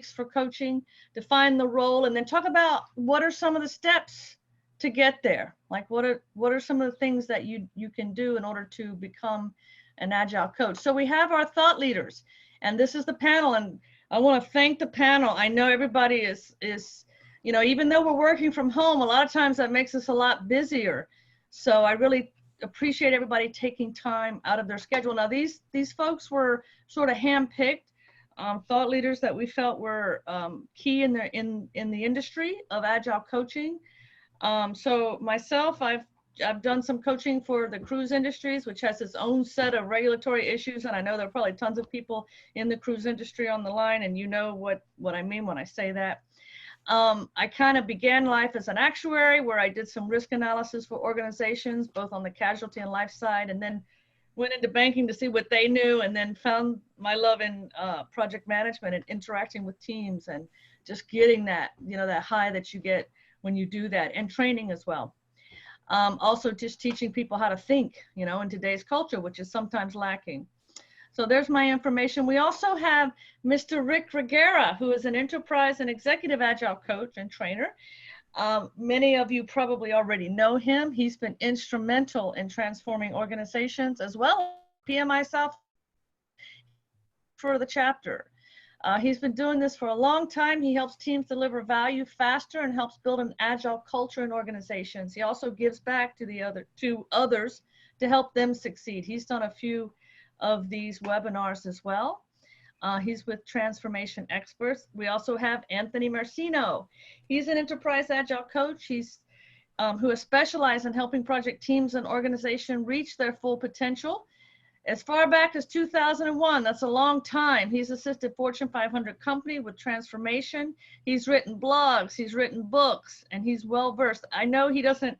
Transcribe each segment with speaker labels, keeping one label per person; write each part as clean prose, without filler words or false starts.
Speaker 1: for coaching, define the role, and then talk about what are some of the steps to get there. Like what are some of the things that you can do in order to become an Agile coach. So we have our thought leaders, and this is the panel, and I want to thank the panel. I know everybody is you know, even though we're working from home, a lot of times that makes us a lot busier. So I really appreciate everybody taking time out of their schedule. Now these folks were sort of handpicked thought leaders that we felt were key in the industry of Agile coaching. So myself, I've done some coaching for the cruise industries, which has its own set of regulatory issues, and I know there are probably tons of people in the cruise industry on the line, and you know what I mean when I say that. I kind of began life as an actuary, where I did some risk analysis for organizations, both on the casualty and life side, and then went into banking to see what they knew, and then found my love in project management and interacting with teams and just getting that, you know, that high that you get when you do that, and training as well. Also just teaching people how to think, you know, in today's culture, which is sometimes lacking. So there's my information. We also have Mr. Rick Reguera, who is an enterprise and executive Agile coach and trainer. Many of you probably already know him. He's been instrumental in transforming organizations as well as PMI South for the chapter. He's been doing this for a long time. He helps teams deliver value faster and helps build an Agile culture in organizations. He also gives back to others to help them succeed. He's done a few of these webinars as well. He's with Transformation Experts. We also have Anthony Mersino. He's an enterprise Agile coach. He's who has specialized in helping project teams and organizations reach their full potential. As far back as 2001, that's a long time. He's assisted Fortune 500 company with transformation. He's written blogs, he's written books, and he's well-versed. I know he doesn't,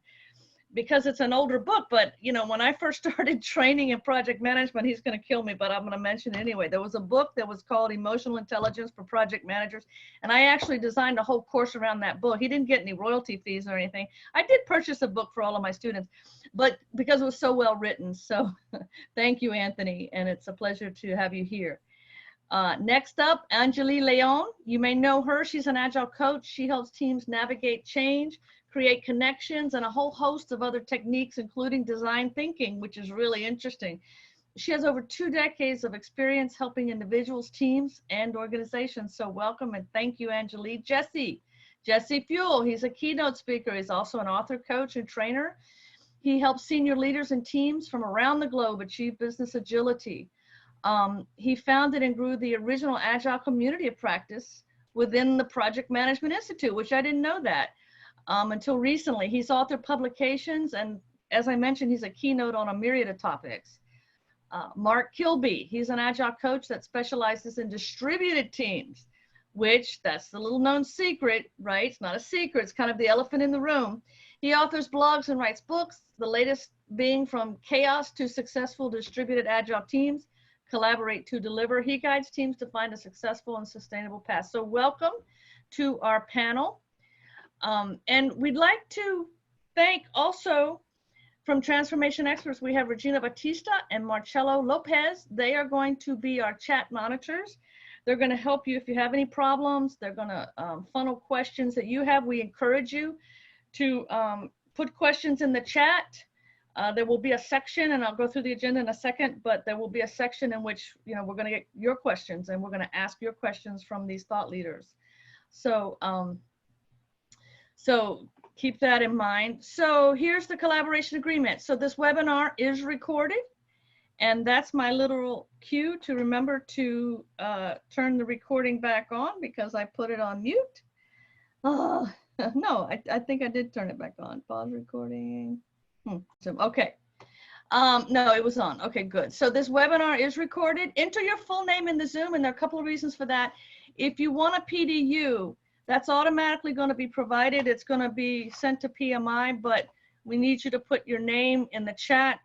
Speaker 1: because it's an older book, but you know, when I first started training in project management, he's going to kill me, but I'm going to mention it anyway. There was a book that was called Emotional Intelligence for Project Managers, and I actually designed a whole course around that book. He didn't get any royalty fees or anything. I did purchase a book for all of my students, but because it was so well written. So thank you, Anthony, and it's a pleasure to have you here. Next up, Angeli Leon. You may know her. She's an Agile coach. She helps teams navigate change, create connections, and a whole host of other techniques, including design thinking, which is really interesting. She has over 2 decades of experience helping individuals, teams, and organizations. So welcome and thank you, Angeli. Jesse Fuel, he's a keynote speaker. He's also an author, coach, and trainer. He helps senior leaders and teams from around the globe achieve business agility. He founded and grew the original Agile community of practice within the Project Management Institute, which I didn't know that until recently. He's authored publications, and as I mentioned, he's a keynote on a myriad of topics. Mark Kilby, he's an Agile coach that specializes in distributed teams, which that's the little known secret, right? It's not a secret, it's kind of the elephant in the room. He authors blogs and writes books, the latest being From Chaos to Successful Distributed Agile Teams, Collaborate to Deliver. He guides teams to find a successful and sustainable path. So welcome to our panel. And we'd like to thank also from Transformation Experts, we have Regina Batista and Marcelo Lopez. They are going to be our chat monitors. They're going to help you if you have any problems. They're going to funnel questions that you have. We encourage you to put questions in the chat. There will be a section, and I'll go through the agenda in a second, but there will be a section in which, you know, we're going to get your questions, and we're going to ask your questions from these thought leaders. So, so keep that in mind. So here's the collaboration agreement. So this webinar is recorded, and that's my literal cue to remember to turn the recording back on because I put it on mute. Oh, no, I think I did turn it back on. Pause recording. So, okay. No, it was on. Okay, good. So this webinar is recorded. Enter your full name in the Zoom, and there are a couple of reasons for that. If you want a PDU, that's automatically going to be provided. It's going to be sent to PMI, but we need you to put your name in the chat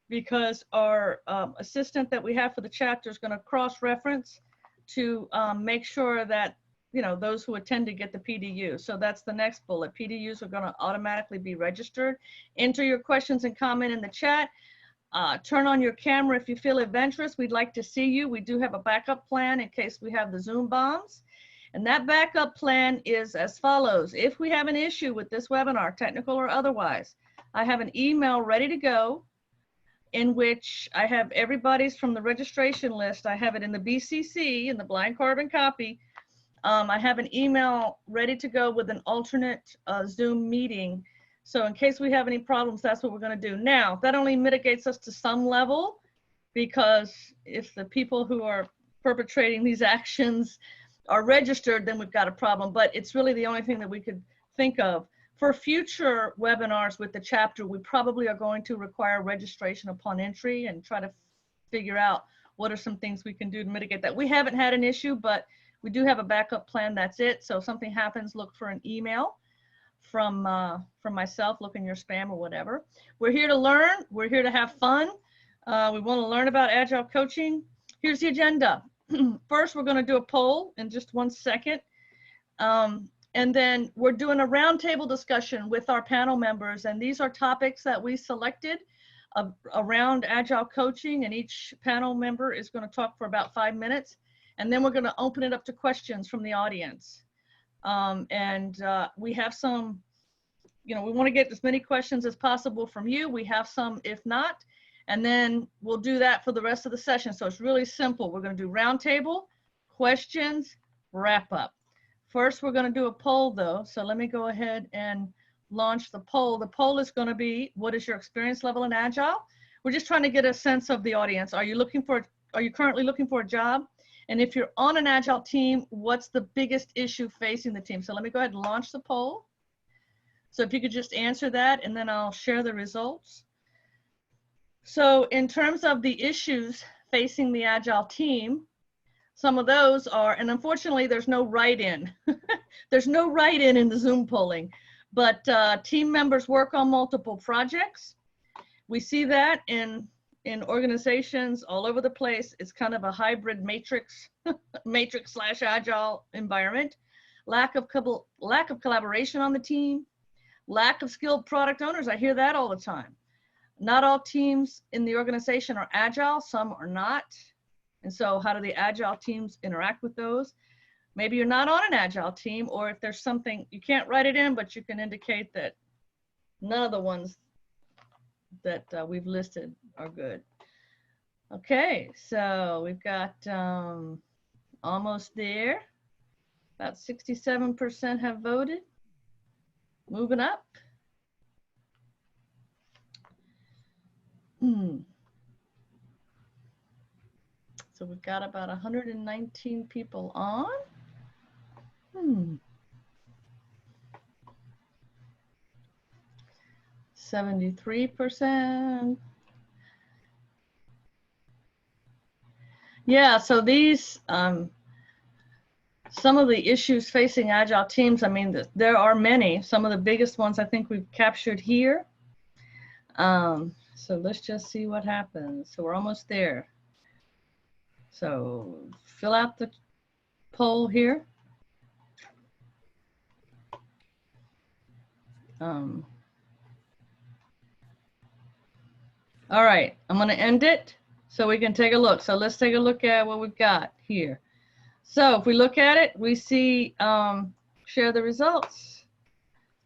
Speaker 1: because our assistant that we have for the chapter is going to cross-reference to make sure that, you know, those who attend to get the PDU. So that's the next bullet. PDUs are going to automatically be registered. Enter your questions and comment in the chat. Turn on your camera if you feel adventurous. We'd like to see you. We do have a backup plan in case we have the Zoom bombs. And that backup plan is as follows. If we have an issue with this webinar, technical or otherwise, I have an email ready to go in which I have everybody's from the registration list. I have it in the BCC, in the blind carbon copy. I have an email ready to go with an alternate Zoom meeting. So in case we have any problems, that's what we're going to do. Now, that only mitigates us to some level, because if the people who are perpetrating these actions are registered, then we've got a problem. But it's really the only thing that we could think of. For future webinars with the chapter, we probably are going to require registration upon entry and try to figure out what are some things we can do to mitigate that. We haven't had an issue, but we do have a backup plan. That's it. So if something happens, look for an email from myself. Look in your spam or whatever. We're here to learn. We're here to have fun. We want to learn about Agile coaching. Here's the agenda. First, we're going to do a poll in just 1 second. And then we're doing a roundtable discussion with our panel members. And these are topics that we selected around Agile coaching. And each panel member is going to talk for about 5 minutes. And then we're going to open it up to questions from the audience. We have some, we want to get as many questions as possible from you. We have some, if not. And then we'll do that for the rest of the session. So it's really simple. We're going to do roundtable, questions, wrap up. First, we're going to do a poll though. So let me go ahead and launch the poll. The poll is going to be, what is your experience level in Agile? We're just trying to get a sense of the audience. Are you currently looking for a job? And if you're on an Agile team, what's the biggest issue facing the team? So let me go ahead and launch the poll. So if you could just answer that, and then I'll share the results. So in terms of the issues facing the Agile team, some of those are, and unfortunately there's no write-in. There's no write-in in the Zoom polling, but team members work on multiple projects. We see that in organizations all over the place. It's kind of a hybrid matrix, matrix/Agile environment. Lack of collaboration on the team. Lack of skilled product owners. I hear that all the time. Not all teams in the organization are Agile, some are not. And so how do the Agile teams interact with those? Maybe you're not on an Agile team, or if there's something, you can't write it in, but you can indicate that none of the ones that we've listed are good. Okay, so we've got almost there. About 67% have voted. Moving up. So we've got about 119 people on. 73%. Yeah, so these, some of the issues facing Agile teams, I mean, there are many. Some of the biggest ones I think we've captured here. So let's just see what happens. So we're almost there. So fill out the poll here. All right, I'm going to end it so we can take a look. So let's take a look at what we've got here. So if we look at it, we see, share the results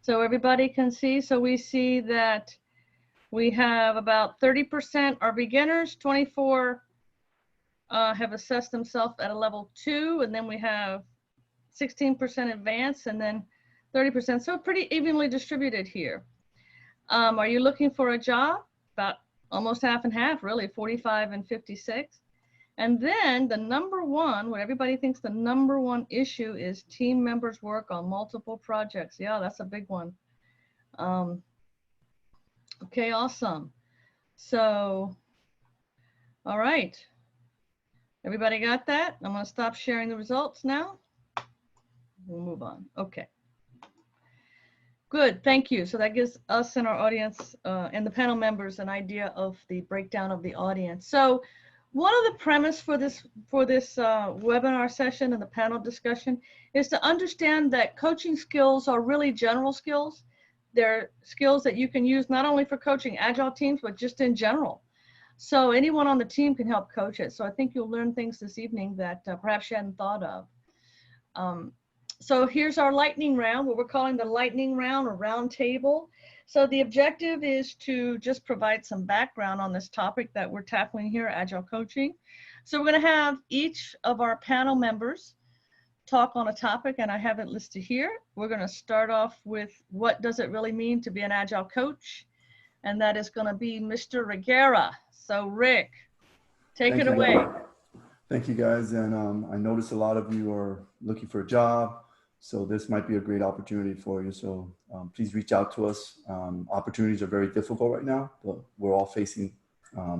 Speaker 1: so everybody can see. So we see that we have about 30% are beginners, 24 have assessed themselves at a level 2, and then we have 16% advanced, and then 30%. So pretty evenly distributed here. Are you looking for a job? About almost half and half, really, 45 and 56. And then the number one, what everybody thinks the number one issue is team members work on multiple projects. Yeah, that's a big one. Okay, awesome. So, all right. Everybody got that? I'm going to stop sharing the results now. We'll move on. Okay. Good, thank you. So that gives us and our audience and the panel members an idea of the breakdown of the audience. So one of the premise for this webinar session and the panel discussion is to understand that coaching skills are really general skills. They're skills that you can use not only for coaching Agile teams, but just in general. So anyone on the team can help coach it. So I think you'll learn things this evening that perhaps you hadn't thought of. So here's our lightning round, what we're calling the lightning round or round table. So the objective is to just provide some background on this topic that we're tackling here, Agile coaching. So we're going to have each of our panel members talk on a topic, and I have it listed here. We're going to start off with what does it really mean to be an Agile coach? And that is going to be Mr. Reguera. So Rick, take it away.
Speaker 2: Thank you, guys. And I noticed a lot of you are looking for a job, so this might be a great opportunity for you. So please reach out to us. Opportunities are very difficult right now, but we're all facing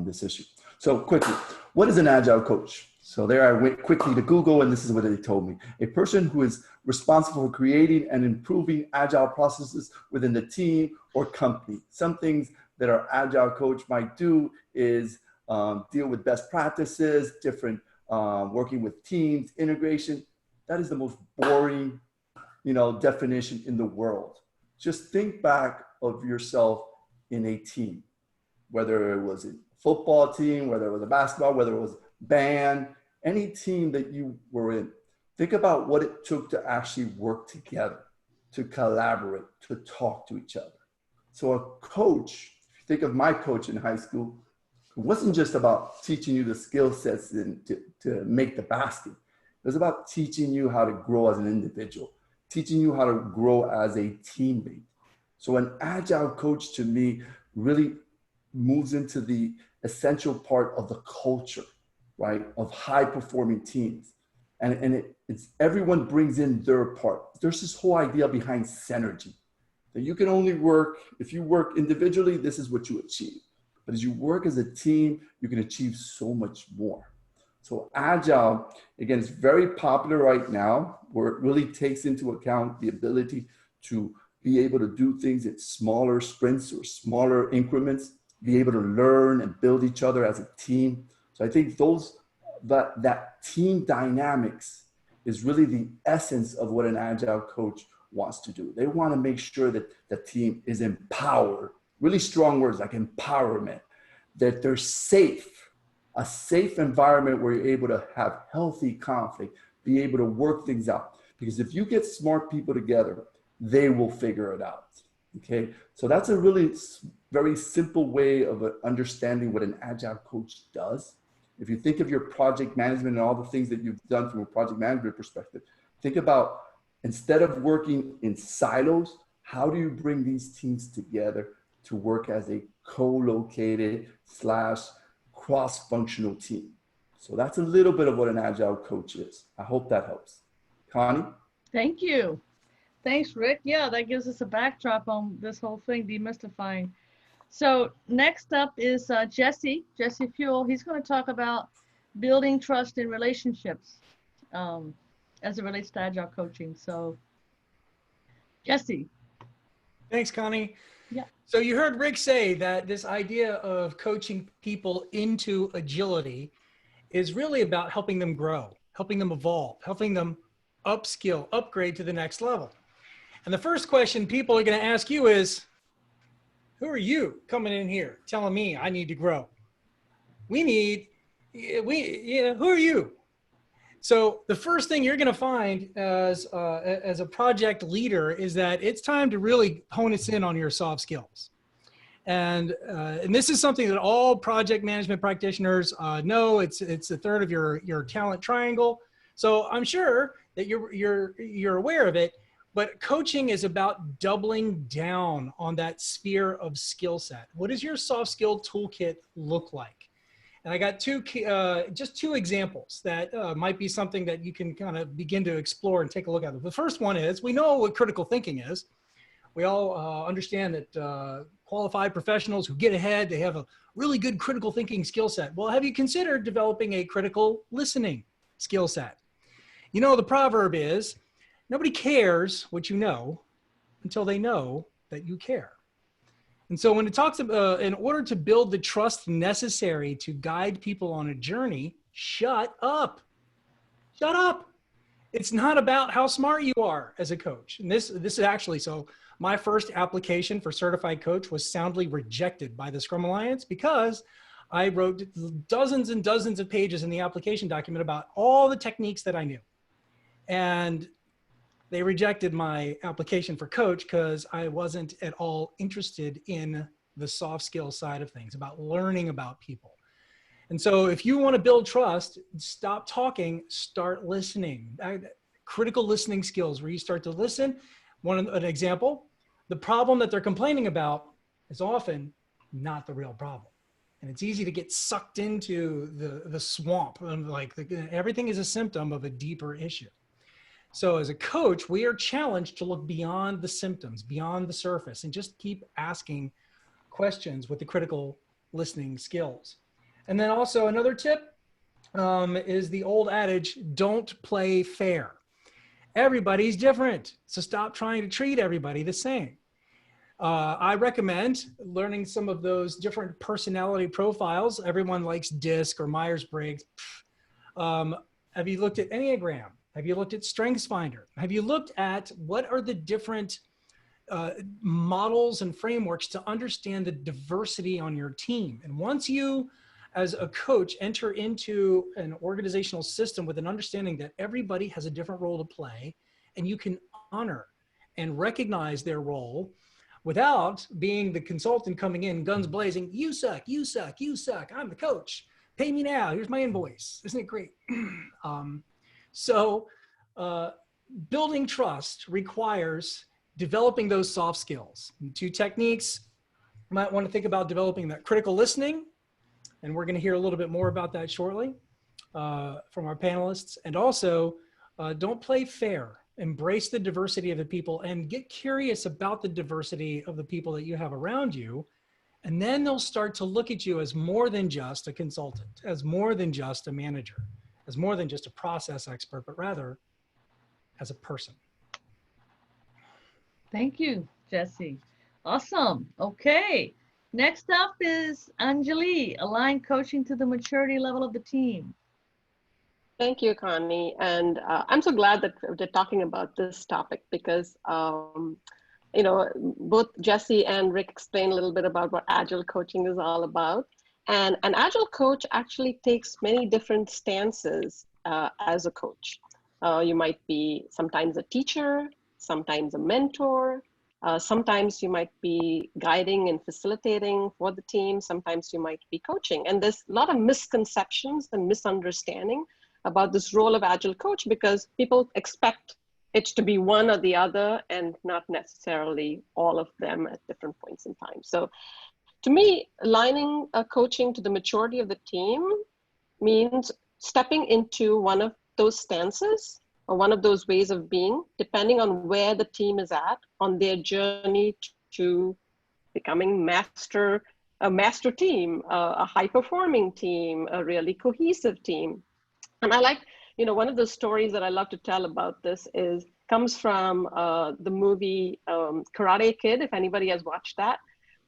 Speaker 2: this issue. So quickly, what is an Agile coach? So there I went quickly to Google, and this is what they told me. A person who is responsible for creating and improving Agile processes within the team or company. Some things that our Agile coach might do is deal with best practices, different working with teams, integration. That is the most boring, definition in the world. Just think back of yourself in a team, whether it was a football team, whether it was a basketball, whether it was band, any team that you were in. Think about what it took to actually work together, to collaborate, to talk to each other. So a coach, if you think of my coach in high school, it wasn't just about teaching you the skill sets to make the basket. It was about teaching you how to grow as an individual, teaching you how to grow as a teammate. So an Agile coach to me really moves into the essential part of the culture, right, of high performing teams. And it's everyone brings in their part. There's this whole idea behind synergy, that you can only work, if you work individually, this is what you achieve. But as you work as a team, you can achieve so much more. So Agile, again, is very popular right now, where it really takes into account the ability to be able to do things in smaller sprints or smaller increments, be able to learn and build each other as a team. So I think that team dynamics is really the essence of what an Agile coach wants to do. They want to make sure that the team is empowered, really strong words like empowerment, that they're safe, a safe environment where you're able to have healthy conflict, be able to work things out. Because if you get smart people together, they will figure it out. Okay, so that's a really very simple way of understanding what an Agile coach does. If you think of your project management and all the things that you've done from a project management perspective, think about, instead of working in silos, how do you bring these teams together to work as a co-located / cross-functional team? So that's a little bit of what an Agile coach is. I hope that helps. Connie?
Speaker 1: Thank you. Thanks, Rick. Yeah, that gives us a backdrop on this whole thing, demystifying. So next up is Jesse Fuel. He's going to talk about building trust in relationships as it relates to Agile coaching. So Jesse.
Speaker 3: Thanks, Connie.
Speaker 1: Yeah.
Speaker 3: So you heard Rick say that this idea of coaching people into agility is really about helping them grow, helping them evolve, helping them upskill, upgrade to the next level. And the first question people are going to ask you is, who are you coming in here telling me I need to grow? Who are you? So the first thing you're going to find as a project leader is that it's time to really hone us in on your soft skills. And this is something that all project management practitioners know. It's a third of your talent triangle. So I'm sure that you're aware of it. But coaching is about doubling down on that sphere of skill set. What does your soft skill toolkit look like? And I got just two examples that might be something that you can kind of begin to explore and take a look at. The first one is, we know what critical thinking is. We all understand that qualified professionals who get ahead, they have a really good critical thinking skill set. Well, have you considered developing a critical listening skill set? You know, the proverb is, nobody cares what you know until they know that you care. And so when it talks about, in order to build the trust necessary to guide people on a journey, shut up. Shut up. It's not about how smart you are as a coach. And this is actually, so my first application for certified coach was soundly rejected by the Scrum Alliance because I wrote dozens and dozens of pages in the application document about all the techniques that I knew. And they rejected my application for coach because I wasn't at all interested in the soft skill side of things, about learning about people. And so if you want to build trust, stop talking, start listening. Critical listening skills where you start to listen. An example, the problem that they're complaining about is often not the real problem. And it's easy to get sucked into the swamp, and like everything is a symptom of a deeper issue. So as a coach, we are challenged to look beyond the symptoms, beyond the surface, and just keep asking questions with the critical listening skills. And then also another tip is the old adage, don't play fair. Everybody's different, so stop trying to treat everybody the same. I recommend learning some of those different personality profiles. Everyone likes DISC or Myers-Briggs. Have you looked at Enneagram? Have you looked at StrengthsFinder? Have you looked at what are the different models and frameworks to understand the diversity on your team? And once you, as a coach, enter into an organizational system with an understanding that everybody has a different role to play, and you can honor and recognize their role without being the consultant coming in guns blazing, you suck, you suck, you suck, I'm the coach, pay me now, here's my invoice. Isn't it great? Building trust requires developing those soft skills. And 2 techniques, you might want to think about developing that critical listening, and we're going to hear a little bit more about that shortly from our panelists. And also, don't play fair. Embrace the diversity of the people and get curious about the diversity of the people that you have around you. And then they'll start to look at you as more than just a consultant, as more than just a manager, as more than just a process expert, but rather as a person.
Speaker 1: Thank you, Jesse. Awesome. Okay. Next up is Anjali, align coaching to the maturity level of the team.
Speaker 4: Thank you, Connie. And I'm so glad that they're talking about this topic because, you know, both Jesse and Rick explained a little bit about what Agile coaching is all about. And an Agile coach actually takes many different stances as a coach. You might be sometimes a teacher, sometimes a mentor, sometimes you might be guiding and facilitating for the team, sometimes you might be coaching. And there's a lot of misconceptions and misunderstanding about this role of Agile coach because people expect it to be one or the other and not necessarily all of them at different points in time. So to me, aligning coaching to the maturity of the team means stepping into one of those stances or one of those ways of being, depending on where the team is at on their journey to becoming a master team, a high-performing team, a really cohesive team. And I like, you know, one of the stories that I love to tell about this comes from the movie Karate Kid, if anybody has watched that,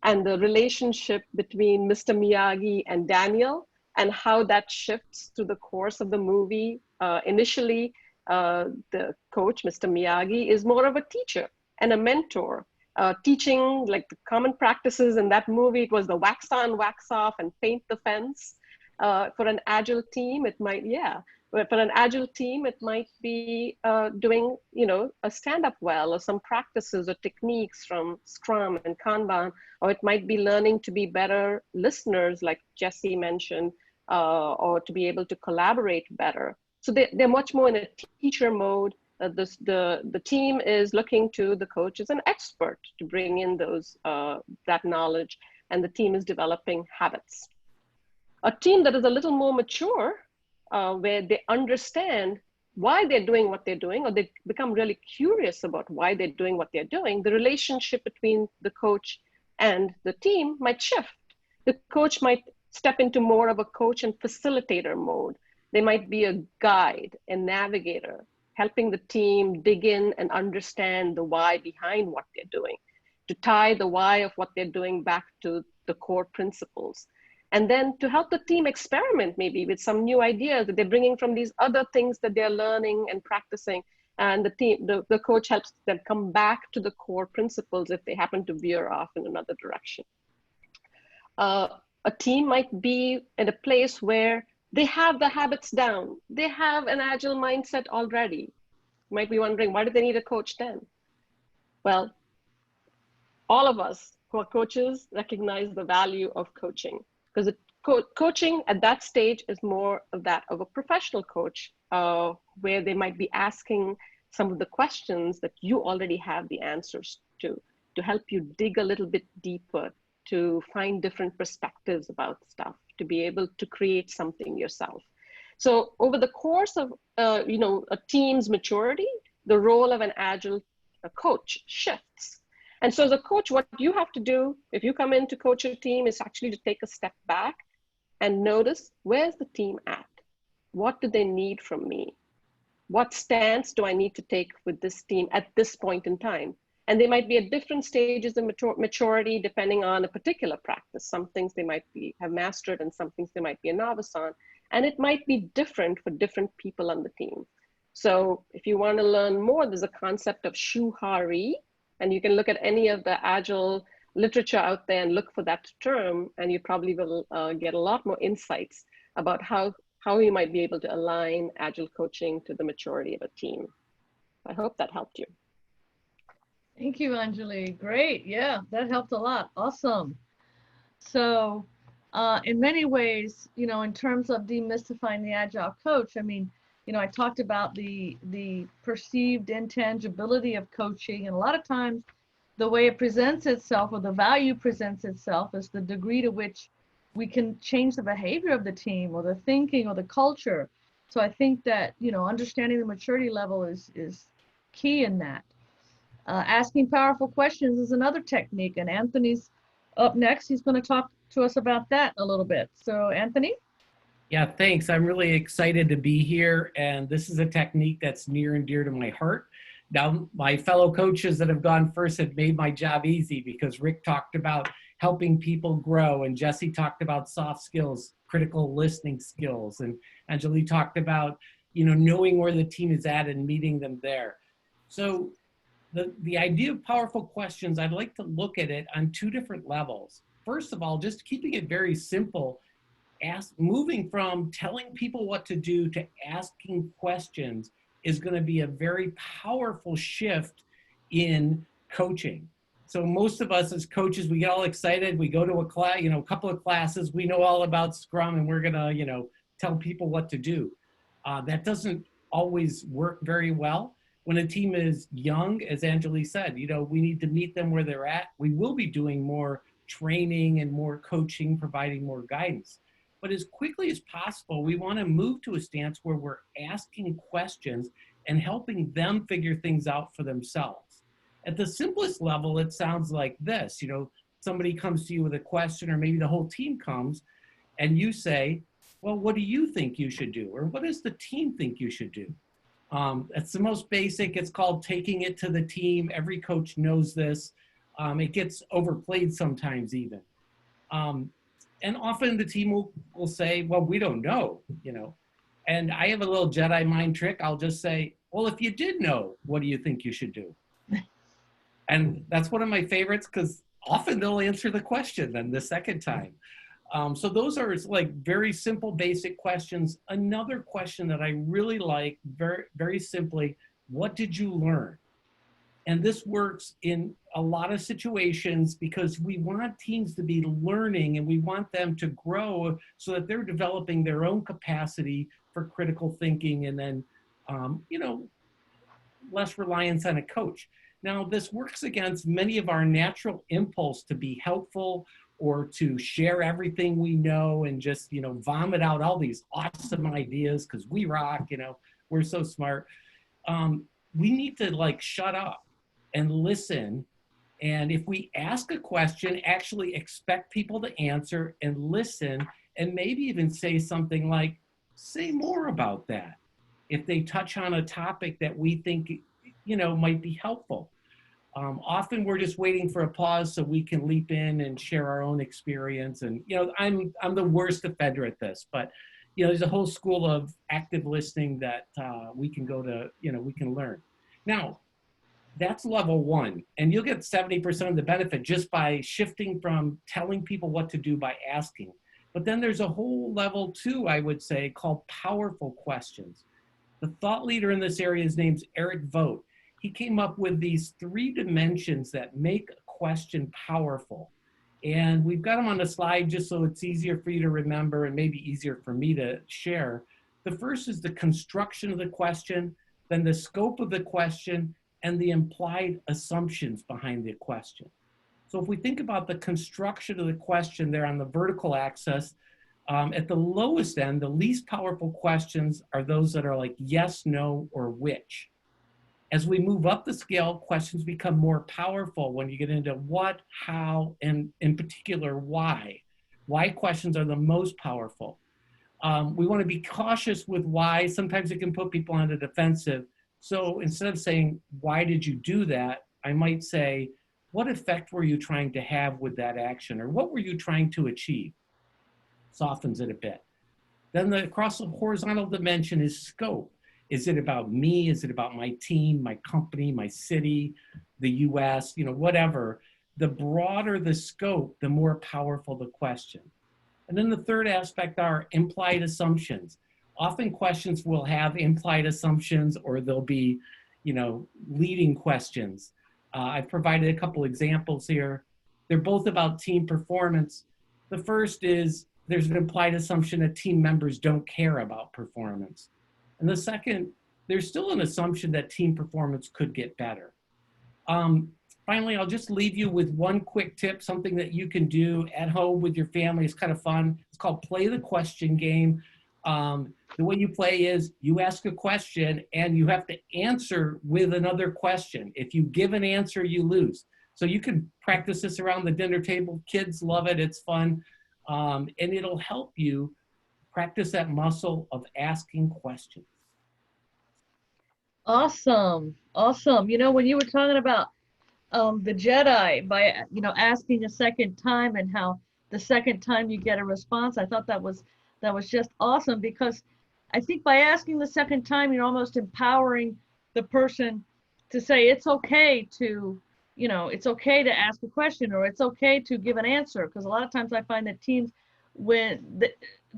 Speaker 4: and the relationship between Mr. Miyagi and Daniel and how that shifts through the course of the movie. Initially, the coach, Mr. Miyagi, is more of a teacher and a mentor, teaching like the common practices. In that movie, it was the wax on, wax off, and paint the fence. For an Agile team, it might, but for an Agile team, it might be doing, you know, a stand-up well or some practices or techniques from Scrum and Kanban, or it might be learning to be better listeners, like Jesse mentioned, or to be able to collaborate better. So they're much more in a teacher mode. The team is looking to the coach as an expert to bring in those that knowledge, and the team is developing habits. A team that is a little more mature, where they understand why they're doing what they're doing, or they become really curious about why they're doing what they're doing, the relationship between the coach and the team might shift. The coach might step into more of a coach and facilitator mode. They might be a guide and navigator, helping the team dig in and understand the why behind what they're doing, to tie the why of what they're doing back to the core principles. And then to help the team experiment maybe with some new ideas that they're bringing from these other things that they're learning and practicing. And the coach helps them come back to the core principles if they happen to veer off in another direction. A team might be in a place where they have the habits down. They have an Agile mindset already. You might be wondering, why do they need a coach then? Well, all of us who are coaches recognize the value of coaching, because coaching at that stage is more of that of a professional coach, where they might be asking some of the questions that you already have the answers to help you dig a little bit deeper, to find different perspectives about stuff, to be able to create something yourself. So over the course of a team's maturity, the role of an Agile coach shifts. And so as a coach, what you have to do if you come in to coach a team is actually to take a step back and notice, where's the team at? What do they need from me? What stance do I need to take with this team at this point in time? And they might be at different stages of maturity depending on a particular practice. Some things they might have mastered and some things they might be a novice on. And it might be different for different people on the team. So if you want to learn more, there's a concept of shuhari, and you can look at any of the Agile literature out there and look for that term, and you probably will get a lot more insights about how you might be able to align Agile coaching to the maturity of a team. I hope that helped you.
Speaker 1: Thank you, Anjali. Great. Yeah, that helped a lot. Awesome. So in many ways, in terms of demystifying the Agile coach, I mean, I talked about the perceived intangibility of coaching, and a lot of times the way it presents itself, or the value presents itself, is the degree to which we can change the behavior of the team or the thinking or the culture. So I think that, understanding the maturity level is key in that. Asking powerful questions is another technique, and Anthony's up next. He's going to talk to us about that a little bit. So Anthony?
Speaker 5: Yeah, thanks. I'm really excited to be here, and this is a technique that's near and dear to my heart. Now, my fellow coaches that have gone first have made my job easy, because Rick talked about helping people grow, and Jesse talked about soft skills, critical listening skills, and Anjali talked about, knowing where the team is at and meeting them there. So the idea of powerful questions, I'd like to look at it on two different levels. First of all, just keeping it very simple, moving from telling people what to do to asking questions is going to be a very powerful shift in coaching. So most of us as coaches, we get all excited. We go to a class, a couple of classes. We know all about Scrum, and we're going to, tell people what to do. That doesn't always work very well. When a team is young, as Anjali said, we need to meet them where they're at. We will be doing more training and more coaching, providing more guidance. But as quickly as possible, we want to move to a stance where we're asking questions and helping them figure things out for themselves. At the simplest level, it sounds like this. Somebody comes to you with a question, or maybe the whole team comes, and you say, well, what do you think you should do? Or what does the team think you should do? It's the most basic. It's called taking it to the team. Every coach knows this. It gets overplayed sometimes even. And often the team will say, well, we don't know, And I have a little Jedi mind trick. I'll just say, well, if you did know, what do you think you should do? And that's one of my favorites, because often they'll answer the question then the second time. So those are like very simple, basic questions. Another question that I really like, very, very simply, what did you learn? And this works in a lot of situations, because we want teams to be learning, and we want them to grow so that they're developing their own capacity for critical thinking, and then, less reliance on a coach. Now, this works against many of our natural impulse to be helpful, or to share everything we know and just, vomit out all these awesome ideas because we rock, we're so smart. We need to shut up and listen. And if we ask a question, actually expect people to answer and listen, and maybe even say something like, say more about that, if they touch on a topic that we think, might be helpful. Often we're just waiting for a pause so we can leap in and share our own experience. And, I'm the worst offender at this, but, there's a whole school of active listening that we can go to, we can learn. Now, that's level one, and you'll get 70% of the benefit just by shifting from telling people what to do by asking. But then there's a whole level two, I would say, called powerful questions. The thought leader in this area, his name's Eric Vogt. He came up with these 3 dimensions that make a question powerful. And we've got them on the slide just so it's easier for you to remember and maybe easier for me to share. The first is the construction of the question, then the scope of the question, and the implied assumptions behind the question. So if we think about the construction of the question there on the vertical axis, at the lowest end, the least powerful questions are those that are like yes, no, or which. As we move up the scale, questions become more powerful when you get into what, how, and in particular, why. Why questions are the most powerful. We want to be cautious with why. Sometimes it can put people on the defensive. So instead of saying, why did you do that? I might say, what effect were you trying to have with that action? Or what were you trying to achieve? Softens it a bit. Then across the horizontal dimension is scope. Is it about me? Is it about my team, my company, my city, the US, whatever? The broader the scope, the more powerful the question. And then the third aspect are implied assumptions. Often questions will have implied assumptions, or they'll be, leading questions. I've provided a couple examples here. They're both about team performance. The first is there's an implied assumption that team members don't care about performance. And the second, there's still an assumption that team performance could get better. Finally, I'll just leave you with one quick tip, something that you can do at home with your family. It's kind of fun. It's called play the question game. The way you play is you ask a question and you have to answer with another question. If you give an answer, you lose. So you can practice this around the dinner table. Kids love it. It's fun. And it'll help you practice that muscle of asking questions.
Speaker 1: Awesome. Awesome. When you were talking about the Jedi by, asking a second time and how the second time you get a response, I thought that was just awesome, because I think by asking the second time, you're almost empowering the person to say it's okay to, it's okay to ask a question, or it's okay to give an answer. Because a lot of times I find that teams, when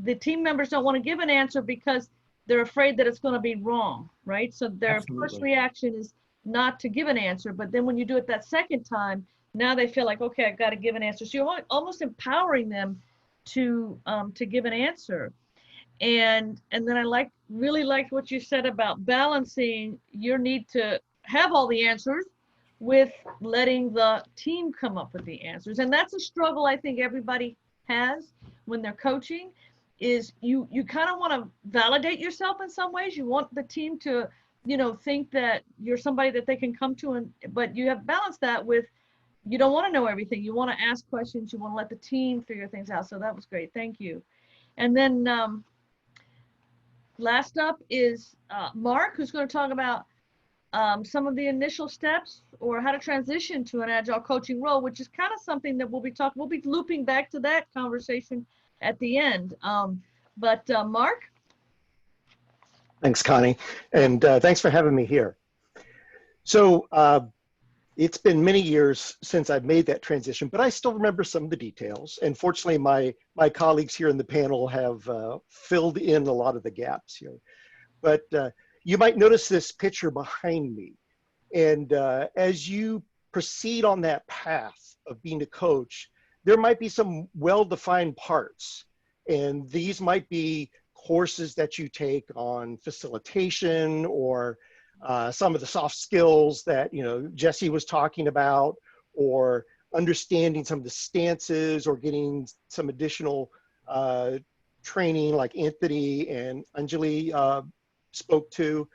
Speaker 1: the team members don't want to give an answer because they're afraid that it's going to be wrong, right? So their first reaction is not to give an answer, but then when you do it that second time, now they feel like, okay, I've got to give an answer. So you're almost empowering them to give an answer. And then I really liked what you said about balancing your need to have all the answers with letting the team come up with the answers. And that's a struggle I think everybody has when they're coaching, is you kind of want to validate yourself in some ways. You want the team to, think that you're somebody that they can come to, but you have balanced that with, you don't want to know everything. You want to ask questions. You want to let the team figure things out. So that was great. Thank you. And then last up is Mark, who's going to talk about some of the initial steps or how to transition to an Agile coaching role, which is kind of something that we'll be looping back to that conversation at the end. But Mark?
Speaker 6: Thanks, Connie. And thanks for having me here. So it's been many years since I've made that transition, but I still remember some of the details. And fortunately, my colleagues here in the panel have filled in a lot of the gaps here. But you might notice this picture behind me. And as you proceed on that path of being a coach, there might be some well-defined parts. And these might be courses that you take on facilitation, or some of the soft skills that Jesse was talking about, or understanding some of the stances, or getting some additional training like Anthony and Anjali spoke to.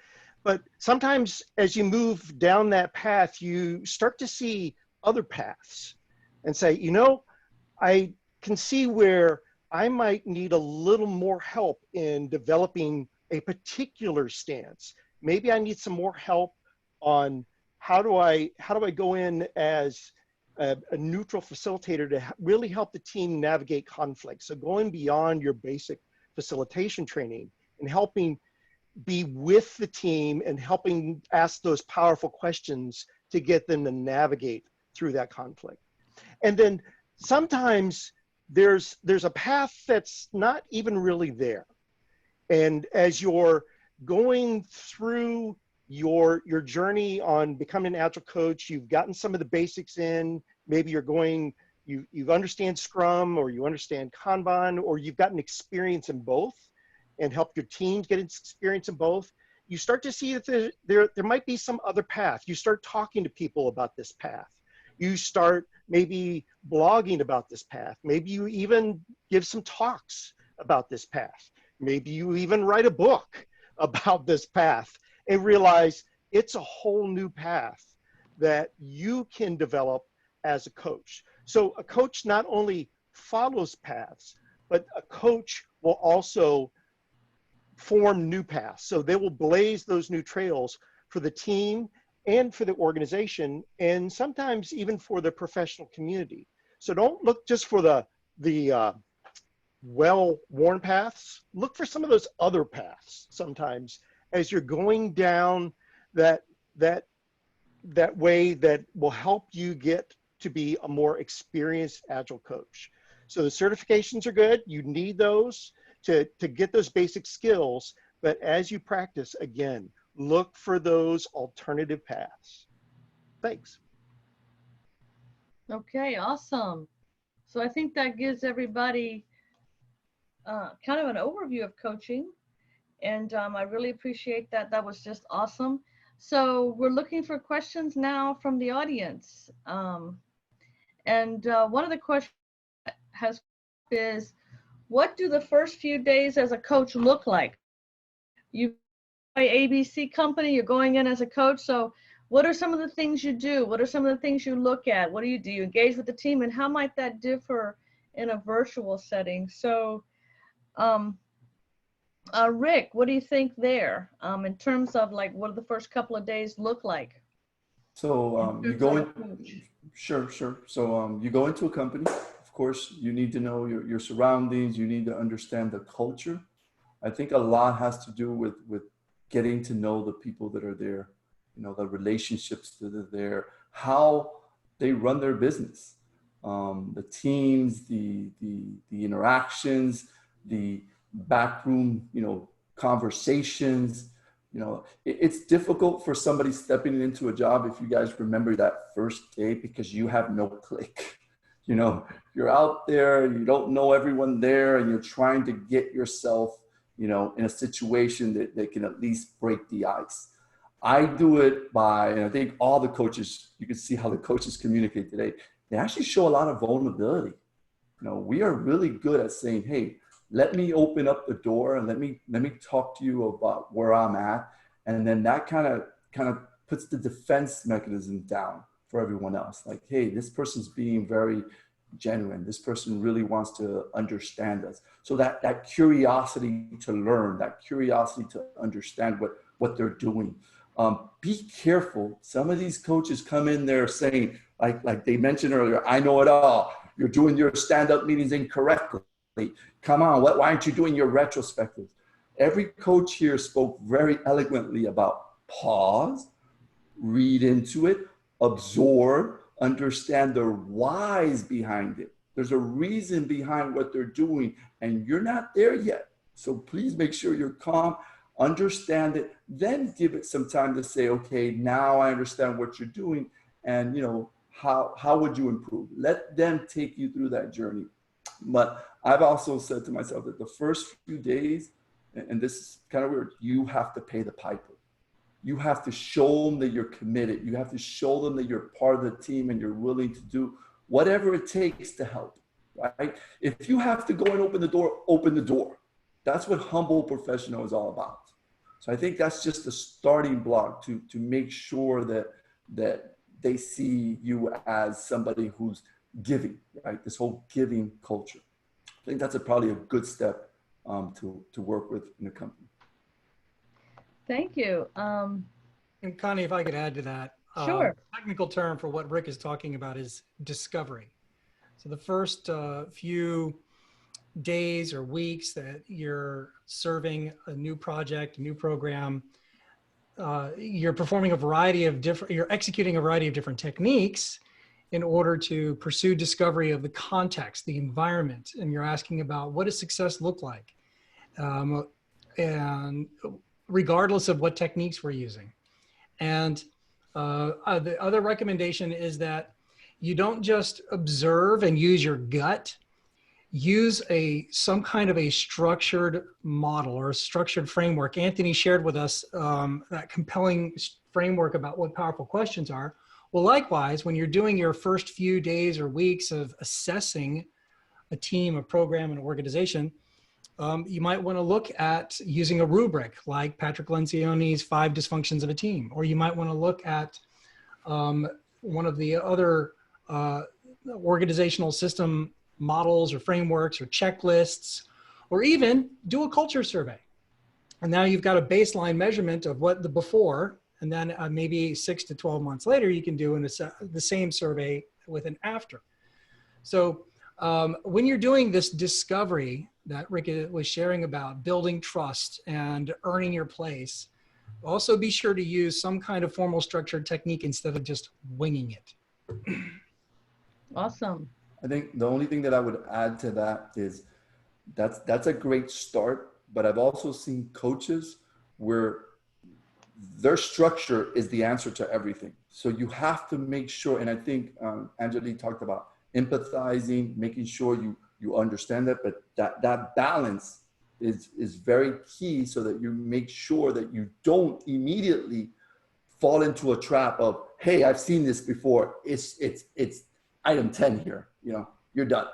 Speaker 6: But sometimes as you move down that path, you start to see other paths and say, I can see where I might need a little more help in developing a particular stance. Maybe I need some more help on how do I go in as a neutral facilitator to really help the team navigate conflict. So going beyond your basic facilitation training and helping be with the team and helping ask those powerful questions to get them to navigate through that conflict. And then sometimes there's a path that's not even really there. And as you're going through your journey on becoming an Agile coach, you've gotten some of the basics in, maybe you understand Scrum, or you understand Kanban, or you've gotten experience in both and helped your teams get experience in both. You start to see that there might be some other path. You start talking to people about this path. You start maybe blogging about this path. Maybe you even give some talks about this path. Maybe you even write a book about this path and realize it's a whole new path that you can develop as a coach. So a coach not only follows paths, but a coach will also form new paths. So they will blaze those new trails for the team and for the organization, and sometimes even for the professional community. So don't look just for the well-worn paths. Look for some of those other paths sometimes as you're going down that way that will help you get to be a more experienced Agile coach. So the certifications are good. You need those to get those basic skills. But as you practice, again, look for those alternative paths. Thanks.
Speaker 1: Okay, awesome. So I think that gives everybody kind of an overview of coaching. And I really appreciate that. That was just awesome. So we're looking for questions now from the audience. And one of the questions is, what do the first few days as a coach look like? You by ABC company, you're going in as a coach. So what are some of the things you do? What are some of the things you look at? What do? You engage with the team, and how might that differ in a virtual setting? So Rick, what do you think there in terms of like what do the first couple of days look like?
Speaker 2: So you go in, sure. So you go into a company. Of course, you need to know your surroundings. You need to understand the culture. I think a lot has to do with getting to know the people that are there, you know, the relationships that are there, how they run their business, the teams, the interactions, the backroom, you know, conversations. You know, it's difficult for somebody stepping into a job, if you guys remember that first day, because you have no click. You know, you're out there, you don't know everyone there, and you're trying to get yourself, you know, in a situation that can at least break the ice. I do it by, and I think all the coaches, you can see how the coaches communicate today. They actually show a lot of vulnerability. You know, we are really good at saying, hey, let me open up the door and let me talk to you about where I'm at. And then that kind of puts the defense mechanism down for everyone else. Like, hey, this person's being very genuine. This person really wants to understand us. So that curiosity to learn, that curiosity to understand what they're doing. Be careful. Some of these coaches come in there saying, like they mentioned earlier, I know it all. You're doing your stand-up meetings incorrectly. Come on, why aren't you doing your retrospectives? Every coach here spoke very eloquently about pause, read into it, absorb, understand the whys behind it. There's a reason behind what they're doing, and you're not there yet. So please make sure you're calm, understand it, then give it some time to say, okay, now I understand what you're doing, and you know, how would you improve? Let them take you through that journey. But I've also said to myself that the first few days, and this is kind of weird, you have to pay the piper. You have to show them that you're committed. You have to show them that you're part of the team and you're willing to do whatever it takes to help, right? If you have to go and open the door, open the door. That's what humble professional is all about. So I think that's just the starting block to make sure that they see you as somebody who's giving, right? This whole giving culture. I think that's probably a good step to work with in a company.
Speaker 1: Thank you.
Speaker 3: And Connie, if I could add to that,
Speaker 1: Sure.
Speaker 3: technical term for what Rick is talking about is discovery. So the first few days or weeks that you're serving a new project, a new program, you're performing a variety of different, you're executing a variety of different techniques in order to pursue discovery of the context, the environment, and you're asking about what does success look like? And regardless of what techniques we're using. And the other recommendation is that you don't just observe and use your gut. Use some kind of a structured model or a structured framework. Anthony shared with us that compelling framework about what powerful questions are. Well, likewise, when you're doing your first few days or weeks of assessing a team, a program, an organization, you might want to look at using a rubric like Patrick Lencioni's 5 Dysfunctions of a Team, or you might want to look at one of the other organizational system models or frameworks or checklists, or even do a culture survey. And now you've got a baseline measurement of what the before, and then maybe 6 to 12 months later, you can do the same survey with an after. So when you're doing this discovery that Rick was sharing about, building trust and earning your place, also be sure to use some kind of formal structured technique instead of just winging it.
Speaker 1: Awesome.
Speaker 2: I think the only thing that I would add to that is that's a great start, but I've also seen coaches where their structure is the answer to everything. So you have to make sure, and I think Angelique talked about empathizing, making sure you understand that, but that balance is very key, so that you make sure that you don't immediately fall into a trap of, hey, I've seen this before. It's item 10 here, you're done.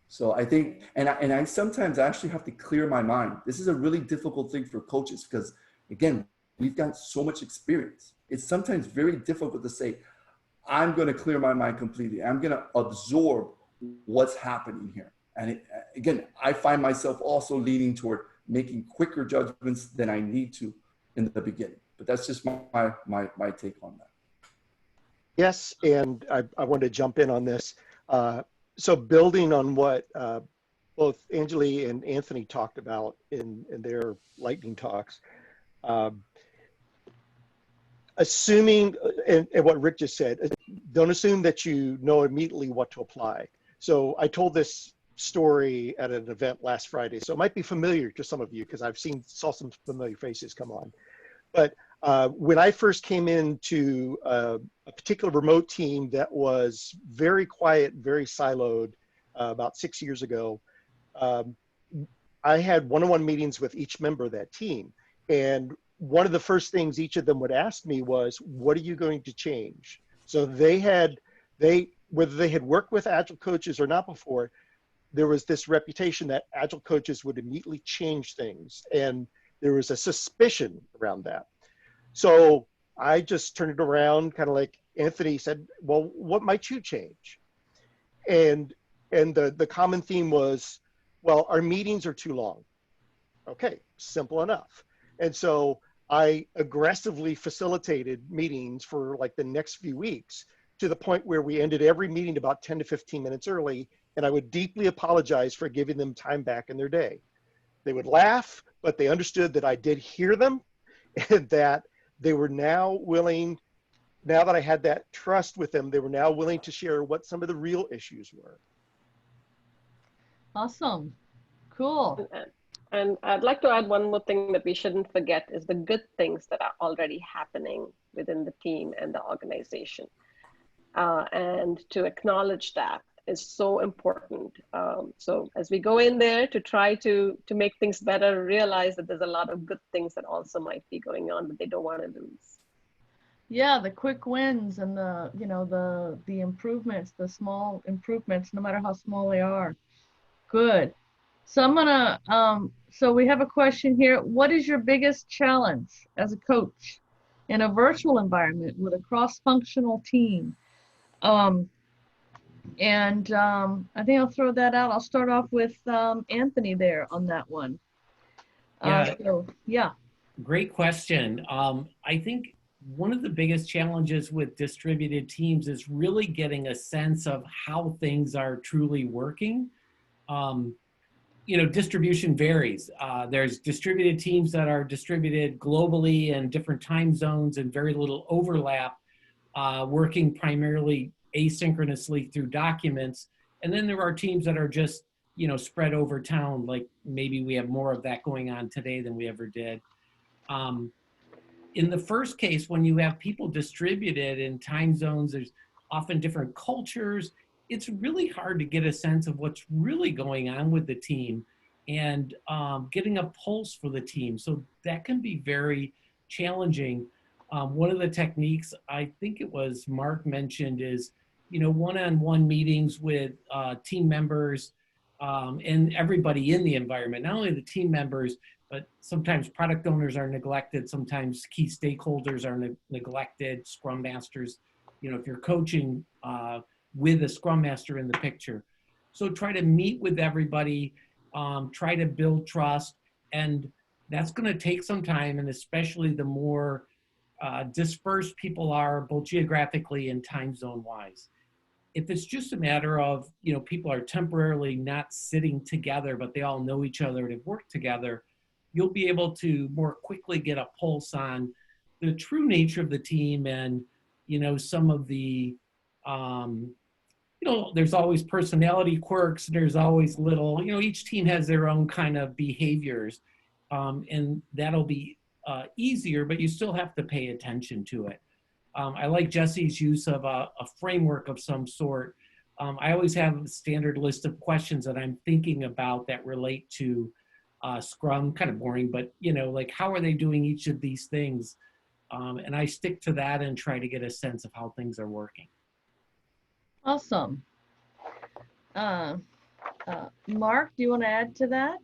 Speaker 2: So I think, and I sometimes actually have to clear my mind. This is a really difficult thing for coaches because, again, we've got so much experience. It's sometimes very difficult to say, I'm going to clear my mind completely. I'm going to absorb what's happening here. And again, I find myself also leaning toward making quicker judgments than I need to in the beginning. But that's just my take on that.
Speaker 6: Yes, and I want to jump in on this. So building on what both Angeli and Anthony talked about in their lightning talks, assuming, and what Rick just said, don't assume that you know immediately what to apply. So I told this story at an event last Friday, so it might be familiar to some of you because I've saw some familiar faces come on. But when I first came into a particular remote team that was very quiet, very siloed about 6 years ago, I had one-on-one meetings with each member of that team. And one of the first things each of them would ask me was, what are you going to change? So whether they had worked with Agile coaches or not before, there was this reputation that Agile coaches would immediately change things. And there was a suspicion around that. So I just turned it around, kind of like Anthony said, well, what might you change? And the common theme was, well, our meetings are too long. Okay, simple enough. And so I aggressively facilitated meetings for like the next few weeks, to the point where we ended every meeting about 10 to 15 minutes early, and I would deeply apologize for giving them time back in their day. They would laugh, but they understood that I did hear them, and that they were now willing, now that I had that trust with them, they were now willing to share what some of the real issues were.
Speaker 1: Awesome. Cool.
Speaker 4: And I'd like to add one more thing that we shouldn't forget is the good things that are already happening within the team and the organization. And to acknowledge that is so important. So as we go in there to try to make things better, realize that there's a lot of good things that also might be going on that they don't want to lose.
Speaker 1: Yeah, the quick wins and the improvements, the small improvements, no matter how small they are. Good. So I'm gonna, so we have a question here. What is your biggest challenge as a coach in a virtual environment with a cross-functional team? I think I'll throw that out. I'll start off with Anthony there on that one. Yeah.
Speaker 5: Great question. I think one of the biggest challenges with distributed teams is really getting a sense of how things are truly working. Distribution varies. There's distributed teams that are distributed globally in different time zones and very little overlap, working primarily asynchronously through documents. And then there are teams that are just, spread over town, like maybe we have more of that going on today than we ever did. In the first case, when you have people distributed in time zones, there's often different cultures. It's really hard to get a sense of what's really going on with the team and getting a pulse for the team. So that can be very challenging. One of the techniques, I think it was Mark mentioned, is one-on-one meetings with team members and everybody in the environment, not only the team members, but sometimes product owners are neglected. Sometimes key stakeholders are neglected, scrum masters. If you're coaching with a scrum master in the picture. So try to meet with everybody, try to build trust, and that's going to take some time, and especially the more dispersed people are, both geographically and time zone wise. If it's just a matter of, people are temporarily not sitting together, but they all know each other and have worked together, you'll be able to more quickly get a pulse on the true nature of the team and, some of the, there's always personality quirks. There's always little, each team has their own kind of behaviors, and that'll be easier, but you still have to pay attention to it. I like Jesse's use of a framework of some sort. I always have a standard list of questions that I'm thinking about that relate to Scrum, kind of boring, but like how are they doing each of these things? And I stick to that and try to get a sense of how things are working.
Speaker 1: Awesome. Mark, do you want to add to that?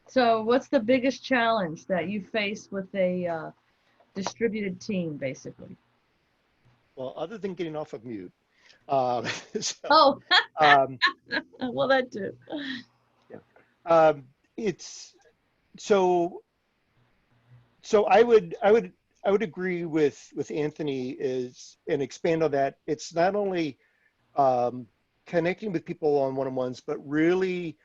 Speaker 1: So what's the biggest challenge that you face with a distributed team, basically?
Speaker 6: Well, other than getting off of mute.
Speaker 1: Well, that too.
Speaker 6: Yeah. It's so I would agree with Anthony and expand on that. It's not only connecting with people on one-on-ones, but really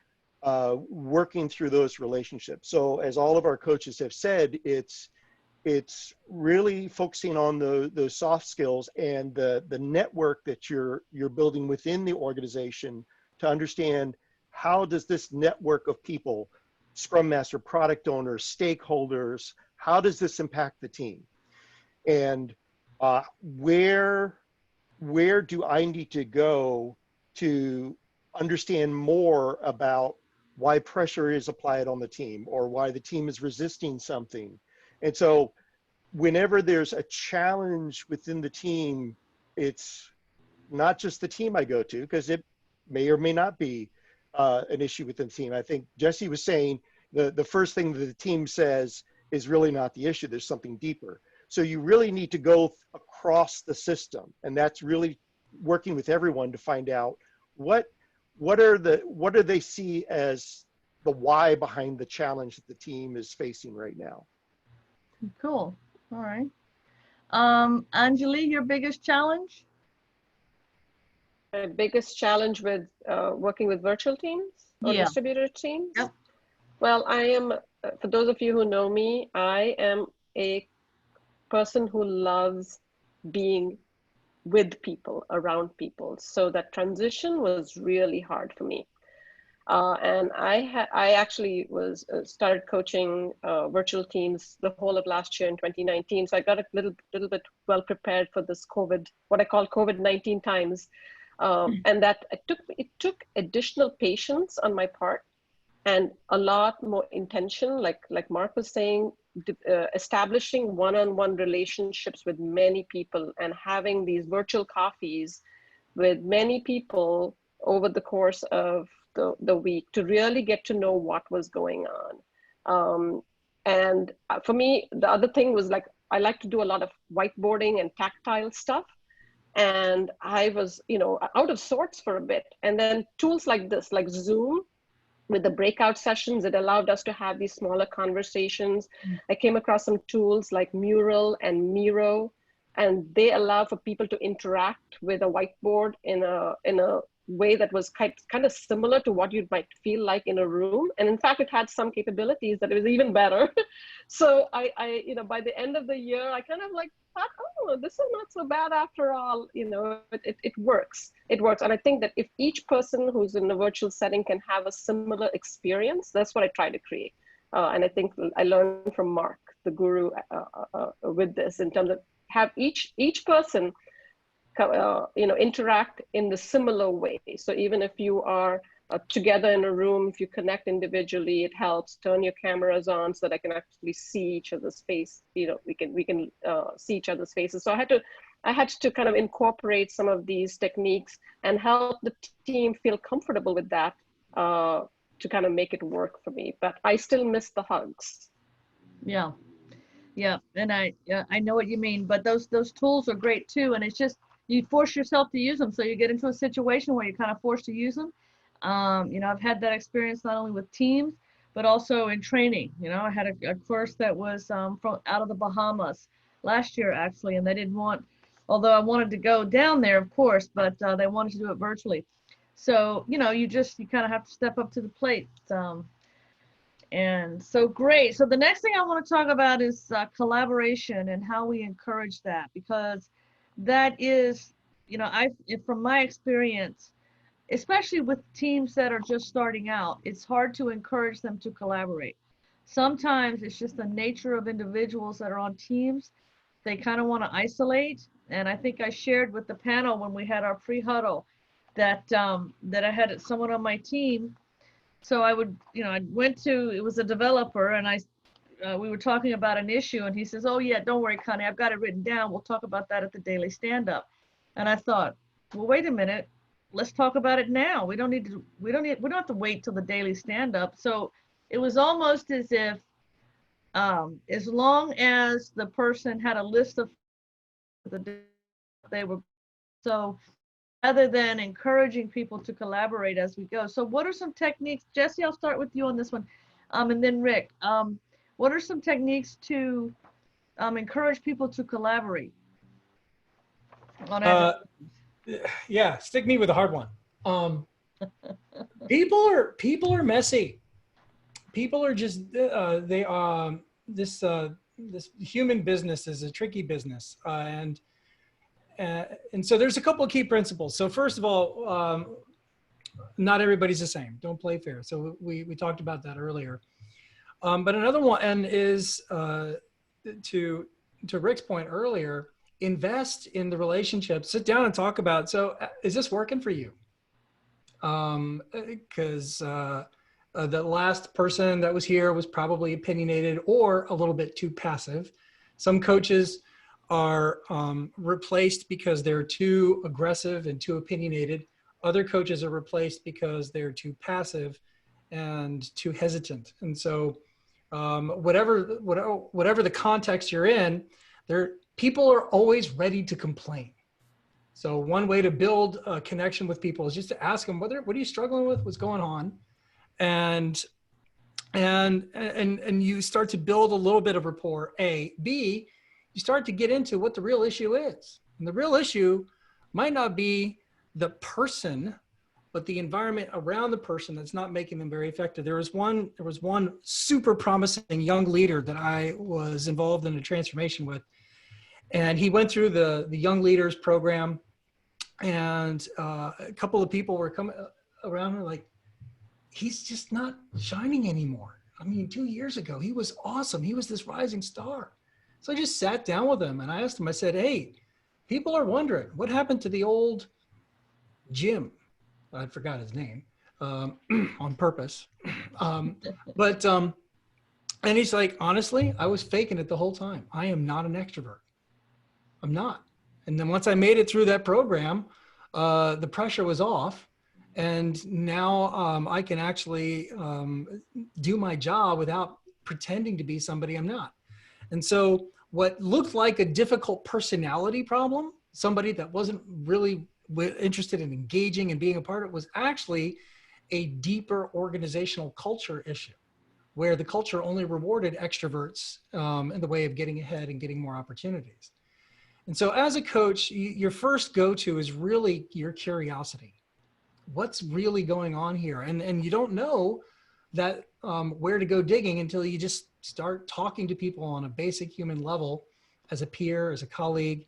Speaker 6: working through those relationships. So as all of our coaches have said, it's really focusing on those soft skills and the network that you're building within the organization to understand how does this network of people, Scrum Master, product owners, stakeholders, how does this impact the team? And where do I need to go to understand more about why pressure is applied on the team or why the team is resisting something? And so whenever there's a challenge within the team, it's not just the team I go to, because it may or may not be an issue within the team. I think Jesse was saying the first thing that the team says is really not the issue. There's something deeper. So you really need to go across the system. And that's really working with everyone to find out what do they see as the why behind the challenge that the team is facing right now.
Speaker 1: Cool. All right. Anjali, your biggest challenge?
Speaker 4: My biggest challenge with working with virtual teams or distributed teams?
Speaker 1: Yep.
Speaker 4: Well, I am, for those of you who know me, I am a person who loves being with people, around people. So that transition was really hard for me. And I actually started coaching virtual teams the whole of last year in 2019. So I got a little bit well prepared for this what I call COVID-19 times. And that it took additional patience on my part and a lot more intention, like Mark was saying, establishing one-on-one relationships with many people and having these virtual coffees with many people over the course of the week to really get to know what was going on. And for me, the other thing was I like to do a lot of whiteboarding and tactile stuff. And I was, out of sorts for a bit. And then tools like this, like Zoom, with the breakout sessions, it allowed us to have these smaller conversations. I came across some tools like Mural and Miro, and they allow for people to interact with a whiteboard in a way that was kind of similar to what you might feel like in a room. And in fact, it had some capabilities that it was even better. So I by the end of the year, I kind of thought, oh, this is not so bad after all. It works. It works. And I think that if each person who's in a virtual setting can have a similar experience, that's what I try to create. and I think I learned from Mark, the guru, with this, in terms of have each person interact in the similar way. So even if you are together in a room, if you connect individually, it helps. Turn your cameras on so that I can actually see each other's face. We can see each other's faces. So I had to kind of incorporate some of these techniques and help the team feel comfortable with that to kind of make it work for me. But I still miss the hugs.
Speaker 1: Yeah. Yeah. And I know what you mean, but those tools are great too. And it's just, you force yourself to use them. So you get into a situation where you're kind of forced to use them. I've had that experience not only with teams, but also in training. I had a course that was from out of the Bahamas last year, actually, and they didn't want, although I wanted to go down there, of course, but they wanted to do it virtually. So, you kind of have to step up to the plate. And so great. So the next thing I want to talk about is collaboration and how we encourage that, because that is, from my experience, especially with teams that are just starting out, it's hard to encourage them to collaborate. Sometimes it's just the nature of individuals that are on teams. They kind of want to isolate. And I think I shared with the panel when we had our pre-huddle that I had someone on my team. So I went to, it was a developer, and we were talking about an issue, and he says, "Oh yeah, don't worry, Connie, I've got it written down. We'll talk about that at the daily stand-up." And I thought, well, wait a minute, let's talk about it now. We don't have to wait till the daily stand-up. So it was almost as if, as long as the person had a list of they were, so rather than encouraging people to collaborate as we go. So what are some techniques, Jesse, I'll start with you on this one, and then Rick. What are some techniques to encourage people to collaborate on Agile?
Speaker 3: Yeah, stick me with a hard one. People are messy. People are just this human business is a tricky business, and so there's a couple of key principles. So first of all, not everybody's the same. Don't play fair. So we talked about that earlier. But another one is to Rick's point earlier, invest in the relationship. Sit down and talk about, so is this working for you? Because the last person that was here was probably opinionated or a little bit too passive. Some coaches are replaced because they're too aggressive and too opinionated. Other coaches are replaced because they're too passive and too hesitant. And so whatever the context you're in, people are always ready to complain. So one way to build a connection with people is just to ask them, what are you struggling with? What's going on? And you start to build a little bit of rapport, A. B, you start to get into what the real issue is. And the real issue might not be the person, but the environment around the person that's not making them very effective. There was one super promising young leader that I was involved in a transformation with. And he went through the Young Leaders program, and a couple of people were coming around and like, he's just not shining anymore. I mean, 2 years ago, he was awesome. He was this rising star. So I just sat down with him and I asked him, I said, hey, people are wondering what happened to the old Jim. I forgot his name on purpose. And he's like, honestly, I was faking it the whole time. I am not an extrovert. I'm not. And then once I made it through that program, the pressure was off. And now I can actually do my job without pretending to be somebody I'm not. And so what looked like a difficult personality problem, somebody that wasn't really interested in engaging and being a part of it, was actually a deeper organizational culture issue, where the culture only rewarded extroverts in the way of getting ahead and getting more opportunities. And so as a coach, your first go-to is really your curiosity. What's really going on here? And you don't know that where to go digging until you just start talking to people on a basic human level, as a peer, as a colleague.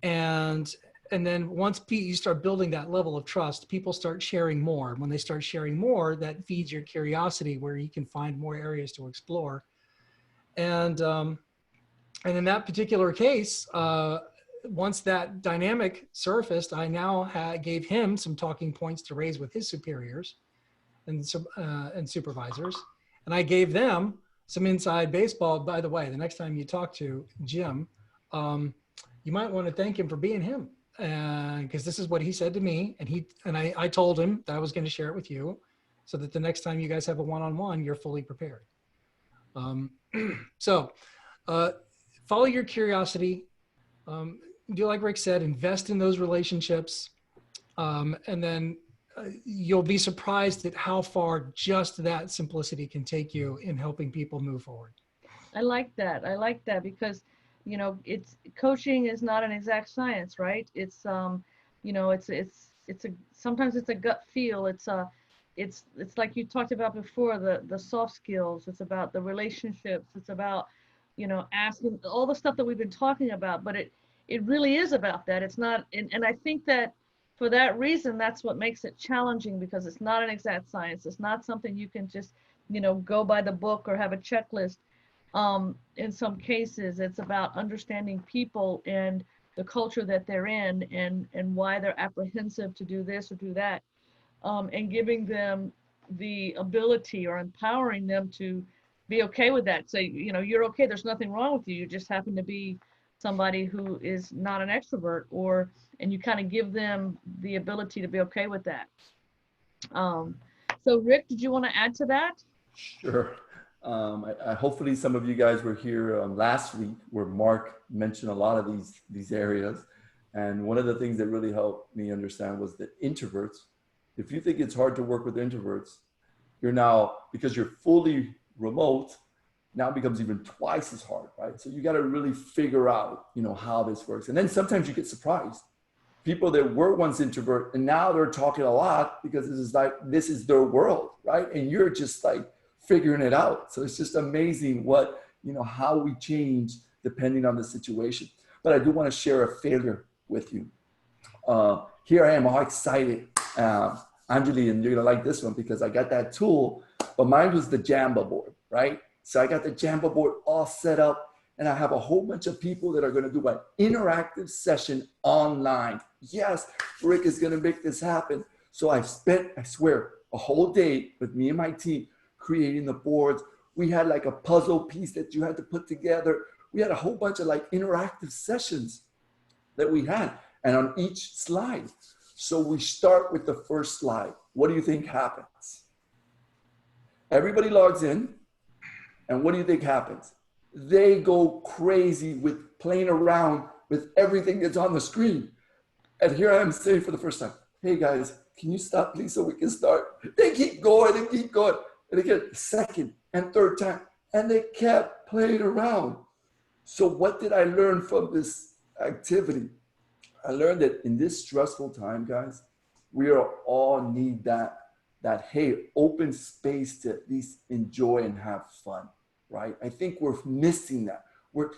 Speaker 3: And and then once you start building that level of trust, people start sharing more. When they start sharing more, that feeds your curiosity, where you can find more areas to explore. And in that particular case, once that dynamic surfaced, I now gave him some talking points to raise with his superiors and supervisors, and I gave them some inside baseball. By the way, the next time you talk to Jim, you might want to thank him for being him, because this is what he said to me, and I told him that I was going to share it with you, so that the next time you guys have a one-on-one, you're fully prepared. So follow your curiosity. Do like Rick said, invest in those relationships, and then you'll be surprised at how far just that simplicity can take you in helping people move forward.
Speaker 1: I like that. I like that because, you know, coaching is not an exact science, right? It's you know, sometimes it's a gut feel. It's like you talked about before, the soft skills. It's about the relationships. It's about, you know, asking all the stuff that we've been talking about, but it really is about that. It's not, and I think that for that reason, that's what makes it challenging, because it's not an exact science. It's not something you can just, you know, go by the book or have a checklist. In some cases, it's about understanding people and the culture that they're in, and why they're apprehensive to do this or do that, and giving them the ability or empowering them to be okay with that. Say, you know, you're okay. There's nothing wrong with you. You just happen to be somebody who is not an extrovert, and you kind of give them the ability to be okay with that. So Rick, did you want to add to that?
Speaker 2: Sure. Hopefully some of you guys were here last week, where Mark mentioned a lot of these areas. And one of the things that really helped me understand was that introverts, if you think it's hard to work with introverts, you're now, because you're fully remote, now becomes even twice as hard, right? So you got to really figure out, you know, how this works. And then sometimes you get surprised. People that were once introvert and now they're talking a lot, because this is their world, right? And you're just like figuring it out. So it's just amazing what, you know, how we change depending on the situation. But I do want to share a failure with you. Here I am all excited. Anjali, and you're gonna like this one because I got that tool, but mine was the Jamba board, right? So I got the Jamba board all set up, and I have a whole bunch of people that are gonna do an interactive session online. Yes, Rick is gonna make this happen. So I spent, I swear, a whole day with me and my team creating the boards. We had like a puzzle piece that you had to put together. We had a whole bunch of like interactive sessions that we had, and on each slide. So we start with the first slide. What do you think happens? Everybody logs in, and what do you think happens? They go crazy with playing around with everything that's on the screen. And here I am saying for the first time, hey guys, can you stop please so we can start? They keep going and keep going. And again, second and third time, and they kept playing around. So what did I learn from this activity? I learned that in this stressful time, guys, we all need that hey, open space to at least enjoy and have fun, right? I think we're missing that. We're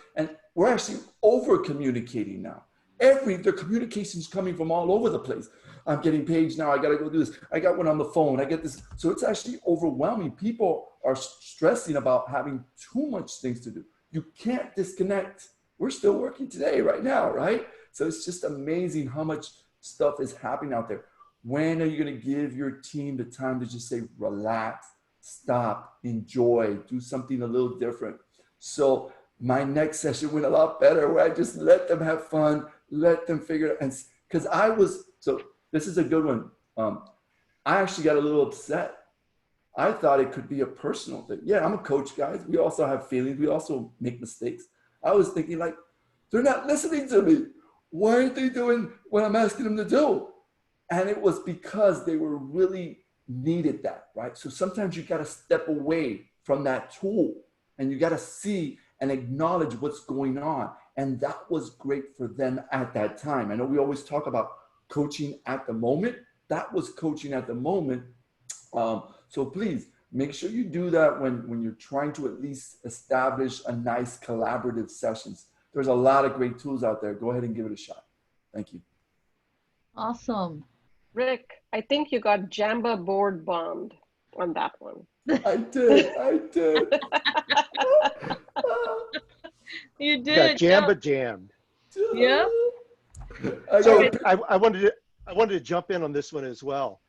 Speaker 2: actually over communicating now. The communication's coming from all over the place. I'm getting paged now. I got to go do this. I got one on the phone. I get this. So it's actually overwhelming. People are stressing about having too much things to do. You can't disconnect. We're still working today, right now, right? So it's just amazing how much stuff is happening out there. When are you going to give your team the time to just say, relax, stop, enjoy, do something a little different? So my next session went a lot better, where I just let them have fun, let them figure it out. And because so this is a good one. I actually got a little upset. I thought it could be a personal thing. Yeah, I'm a coach, guys. We also have feelings. We also make mistakes. I was thinking like, they're not listening to me. Why aren't they doing what I'm asking them to do? And it was because they were really needed that, right? So sometimes you got to step away from that tool, and you got to see and acknowledge what's going on. And that was great for them at that time. I know we always talk about coaching at the moment. That was coaching at the moment. So please make sure you do that when you're trying to at least establish a nice collaborative sessions. There's a lot of great tools out there. Go ahead and give it a shot. Thank you.
Speaker 1: Awesome.
Speaker 4: Rick, I think you got Jamba board bombed on that one.
Speaker 2: I did. I did.
Speaker 1: You
Speaker 6: Got
Speaker 1: did.
Speaker 6: Jamba jammed.
Speaker 1: Yeah.
Speaker 2: I
Speaker 6: So
Speaker 2: got
Speaker 6: I wanted to jump in on this one as well.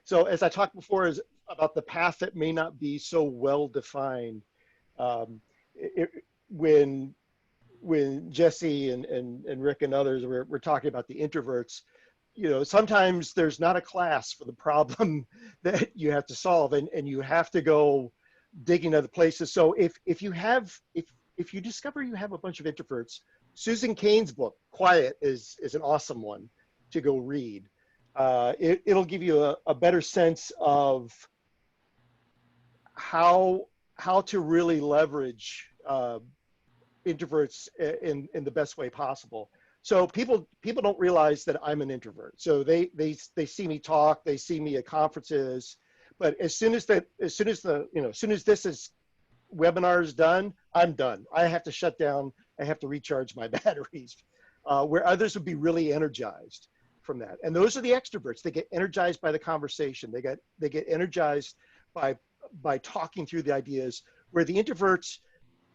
Speaker 6: So as I talked before is about the path that may not be so well defined. When Jesse and Rick and others were talking about the introverts, you know, sometimes there's not a class for the problem that you have to solve, and you have to go digging other places. So if you discover you have a bunch of introverts, Susan Cain's book Quiet is an awesome one to go read. It'll give you a better sense of how to really leverage introverts in the best way possible. So people don't realize that I'm an introvert. So they see me talk, they see me at conferences, but as soon as this webinar is done, I'm done. I have to shut down. I have to recharge my batteries. Where others would be really energized from that. And those are the extroverts. They get energized by the conversation. They get energized by talking through the ideas. Where the introverts,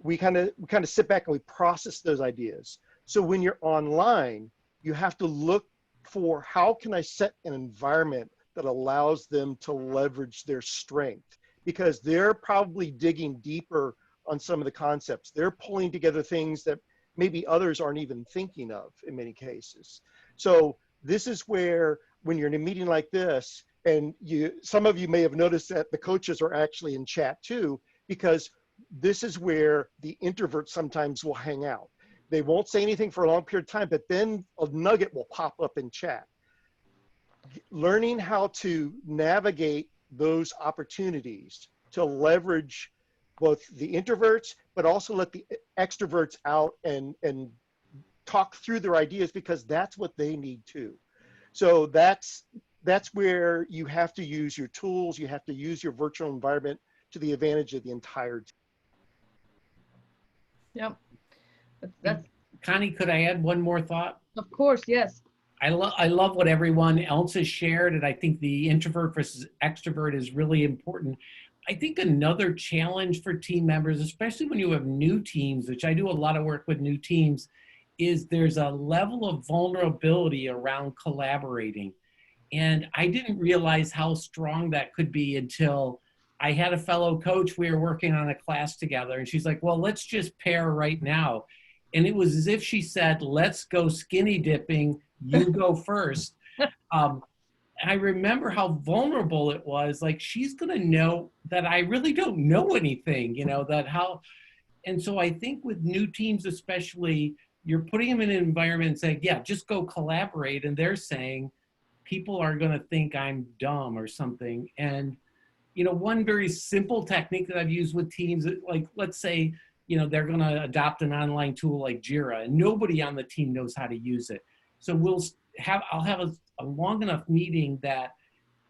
Speaker 6: we kind of sit back and we process those ideas. So when you're online, you have to look for how can I set an environment that allows them to leverage their strength, because they're probably digging deeper on some of the concepts. They're pulling together things that maybe others aren't even thinking of in many cases. So this is where, when you're in a meeting like this, and some of you may have noticed that the coaches are actually in chat too, because this is where the introverts sometimes will hang out. They won't say anything for a long period of time, but then a nugget will pop up in chat. Learning how to navigate those opportunities to leverage both the introverts, but also let the extroverts out and talk through their ideas, because that's what they need too. So that's where you have to use your tools. You have to use your virtual environment to the advantage of the entire team.
Speaker 1: Yep. That's
Speaker 5: Connie, could I add one more thought?
Speaker 1: of course, yes.
Speaker 5: I love what everyone else has shared, and I think the introvert versus extrovert is really important. I think another challenge for team members, especially when you have new teams, which I do a lot of work with new teams, is there's a level of vulnerability around collaborating. And I didn't realize how strong that could be until I had a fellow coach. We were working on a class together, and she's like, well, let's just pair right now. And it was as if she said, let's go skinny dipping, you go first. I remember how vulnerable it was. Like, she's going to know that I really don't know anything, and so I think with new teams, especially, you're putting them in an environment and saying, yeah, just go collaborate. And they're saying, people are going to think I'm dumb or something. And, one very simple technique that I've used with teams, like, let's say, they're going to adopt an online tool like Jira, and nobody on the team knows how to use it. So I'll have a long enough meeting that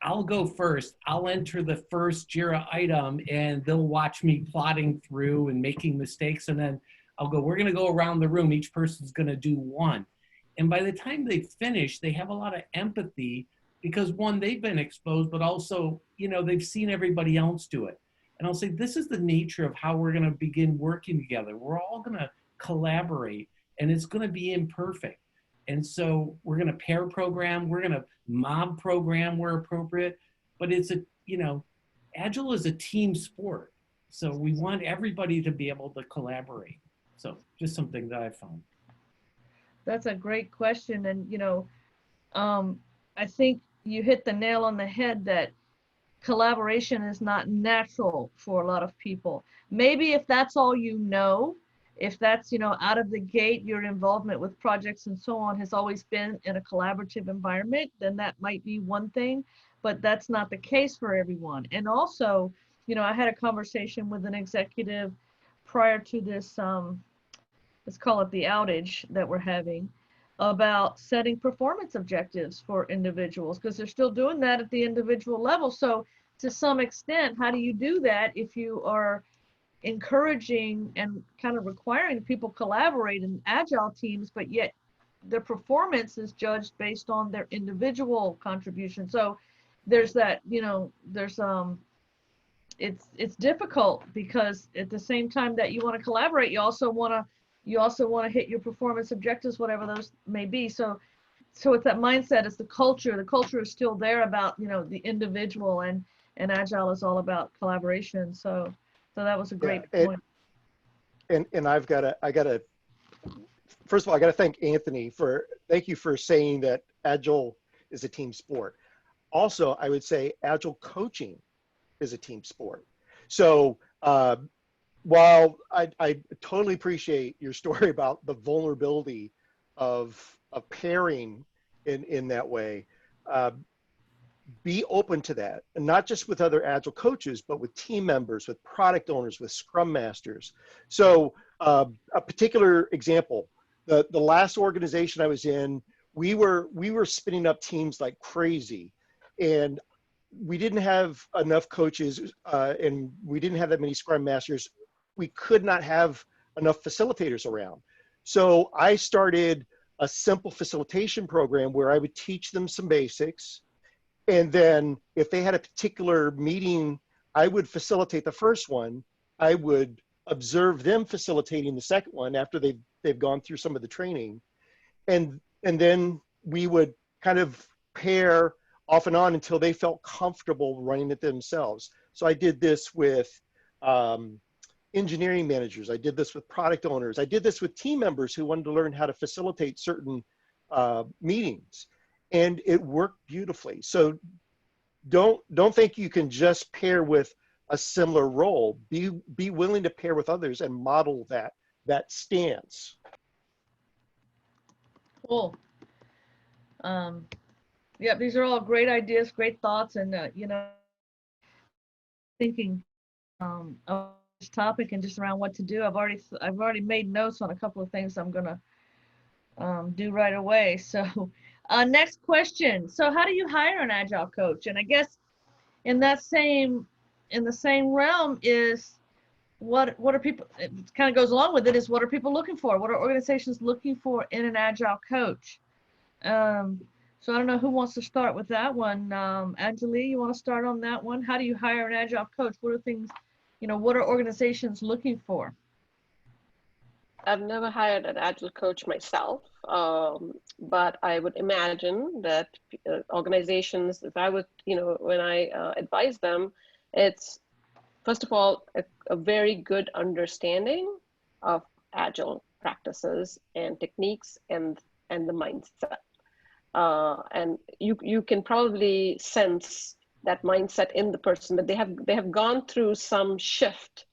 Speaker 5: I'll go first. I'll enter the first Jira item, and they'll watch me plotting through and making mistakes. And then I'll go, we're going to go around the room. Each person's going to do one. And by the time they finish, they have a lot of empathy, because one, they've been exposed, but also, they've seen everybody else do it. And I'll say, this is the nature of how we're going to begin working together. We're all going to collaborate, and it's going to be imperfect. And so we're going to pair program, we're going to mob program where appropriate, but it's Agile is a team sport. So we want everybody to be able to collaborate. So just something that I found.
Speaker 1: That's a great question. And, I think you hit the nail on the head that collaboration is not natural for a lot of people. Maybe if that's all if that's, out of the gate, your involvement with projects and so on has always been in a collaborative environment, then that might be one thing, but that's not the case for everyone. And also, I had a conversation with an executive prior to this, let's call it the outage that we're having, about setting performance objectives for individuals, because they're still doing that at the individual level. So to some extent, how do you do that if you are encouraging and kind of requiring people collaborate in agile teams, but yet their performance is judged based on their individual contribution. So there's that, you know, there's it's difficult because at the same time that you want to collaborate, you also want to hit your performance objectives, whatever those may be. So it's that mindset, it's the culture. The culture is still there about, you know, the individual, and Agile is all about collaboration. So that was a great point.
Speaker 6: And I gotta, first of all, I gotta thank Anthony thank you for saying that Agile is a team sport. Also, I would say Agile coaching is a team sport. So while I totally appreciate your story about the vulnerability of pairing in that way, be open to that, and not just with other Agile coaches, but with team members, with product owners, with Scrum Masters. So a particular example, the last organization I was in, we were spinning up teams like crazy, and we didn't have enough coaches, and we didn't have that many Scrum Masters. We could not have enough facilitators around. So I started a simple facilitation program where I would teach them some basics. And then if they had a particular meeting, I would facilitate the first one. I would observe them facilitating the second one after they've gone through some of the training. And then we would kind of pair off and on until they felt comfortable running it themselves. So I did this with engineering managers. I did this with product owners. I did this with team members who wanted to learn how to facilitate certain meetings, and it worked beautifully. So don't think you can just pair with a similar role. Be willing to pair with others and model that stance.
Speaker 1: Cool. Yeah, these are all great ideas, great thoughts, and you know, thinking of this topic and just around what to do. I've already made notes on a couple of things I'm gonna do right away. So next question. So how do you hire an Agile coach? And I guess in the same realm is what are people, it kind of goes along with it, is what are people looking for? What are organizations looking for in an Agile coach? So I don't know who wants to start with that one. Anjali, you want to start on that one? How do you hire an Agile coach? What are things, you know, what are organizations looking for?
Speaker 4: I've never hired an Agile coach myself, but I would imagine that organizations, if I would, you know, when I advise them, it's first of all a very good understanding of Agile practices and techniques and the mindset. And you can probably sense that mindset in the person, that they have gone through some shift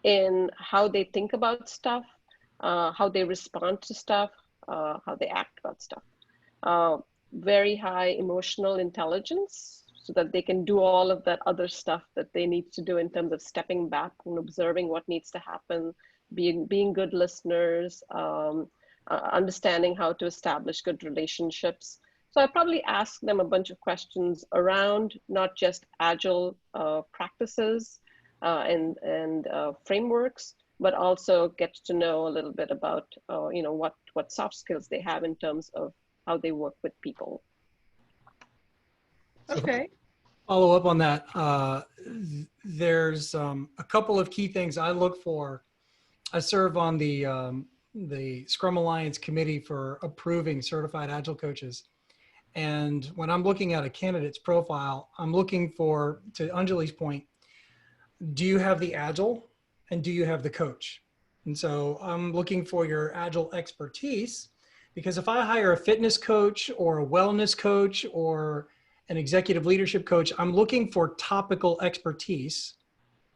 Speaker 4: in how they think about stuff, how they respond to stuff, how they act about stuff. Very high emotional intelligence, so that they can do all of that other stuff that they need to do in terms of stepping back and observing what needs to happen, being good listeners, understanding how to establish good relationships. So I probably ask them a bunch of questions around not just Agile practices and frameworks, but also get to know a little bit about you know, what soft skills they have in terms of how they work with people.
Speaker 1: Okay.
Speaker 3: Follow up on that. There's a couple of key things I look for. I serve on the Scrum Alliance committee for approving certified Agile coaches. And when I'm looking at a candidate's profile, I'm looking for, to Anjali's point, do you have the Agile and do you have the coach? And so I'm looking for your Agile expertise, because if I hire a fitness coach or a wellness coach or an executive leadership coach, I'm looking for topical expertise.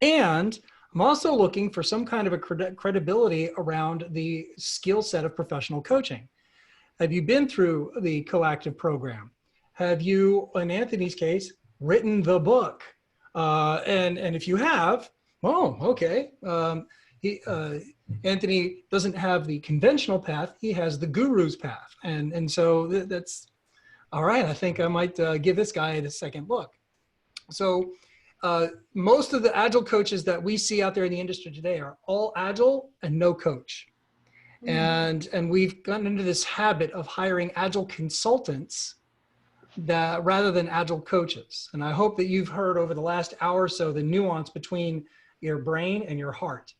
Speaker 3: And I'm also looking for some kind of a credibility around the skill set of professional coaching. Have you been through the coactive program? Have you, in Anthony's case, written the book? And if you have, oh, okay. Anthony doesn't have the conventional path, he has the guru's path. And so that's, all right, I think I might give this guy a second look. So most of the Agile coaches that we see out there in the industry today are all Agile and no coach. And we've gotten into this habit of hiring Agile consultants that rather than Agile coaches. And I hope that you've heard over the last hour or so the nuance between your brain and your heart.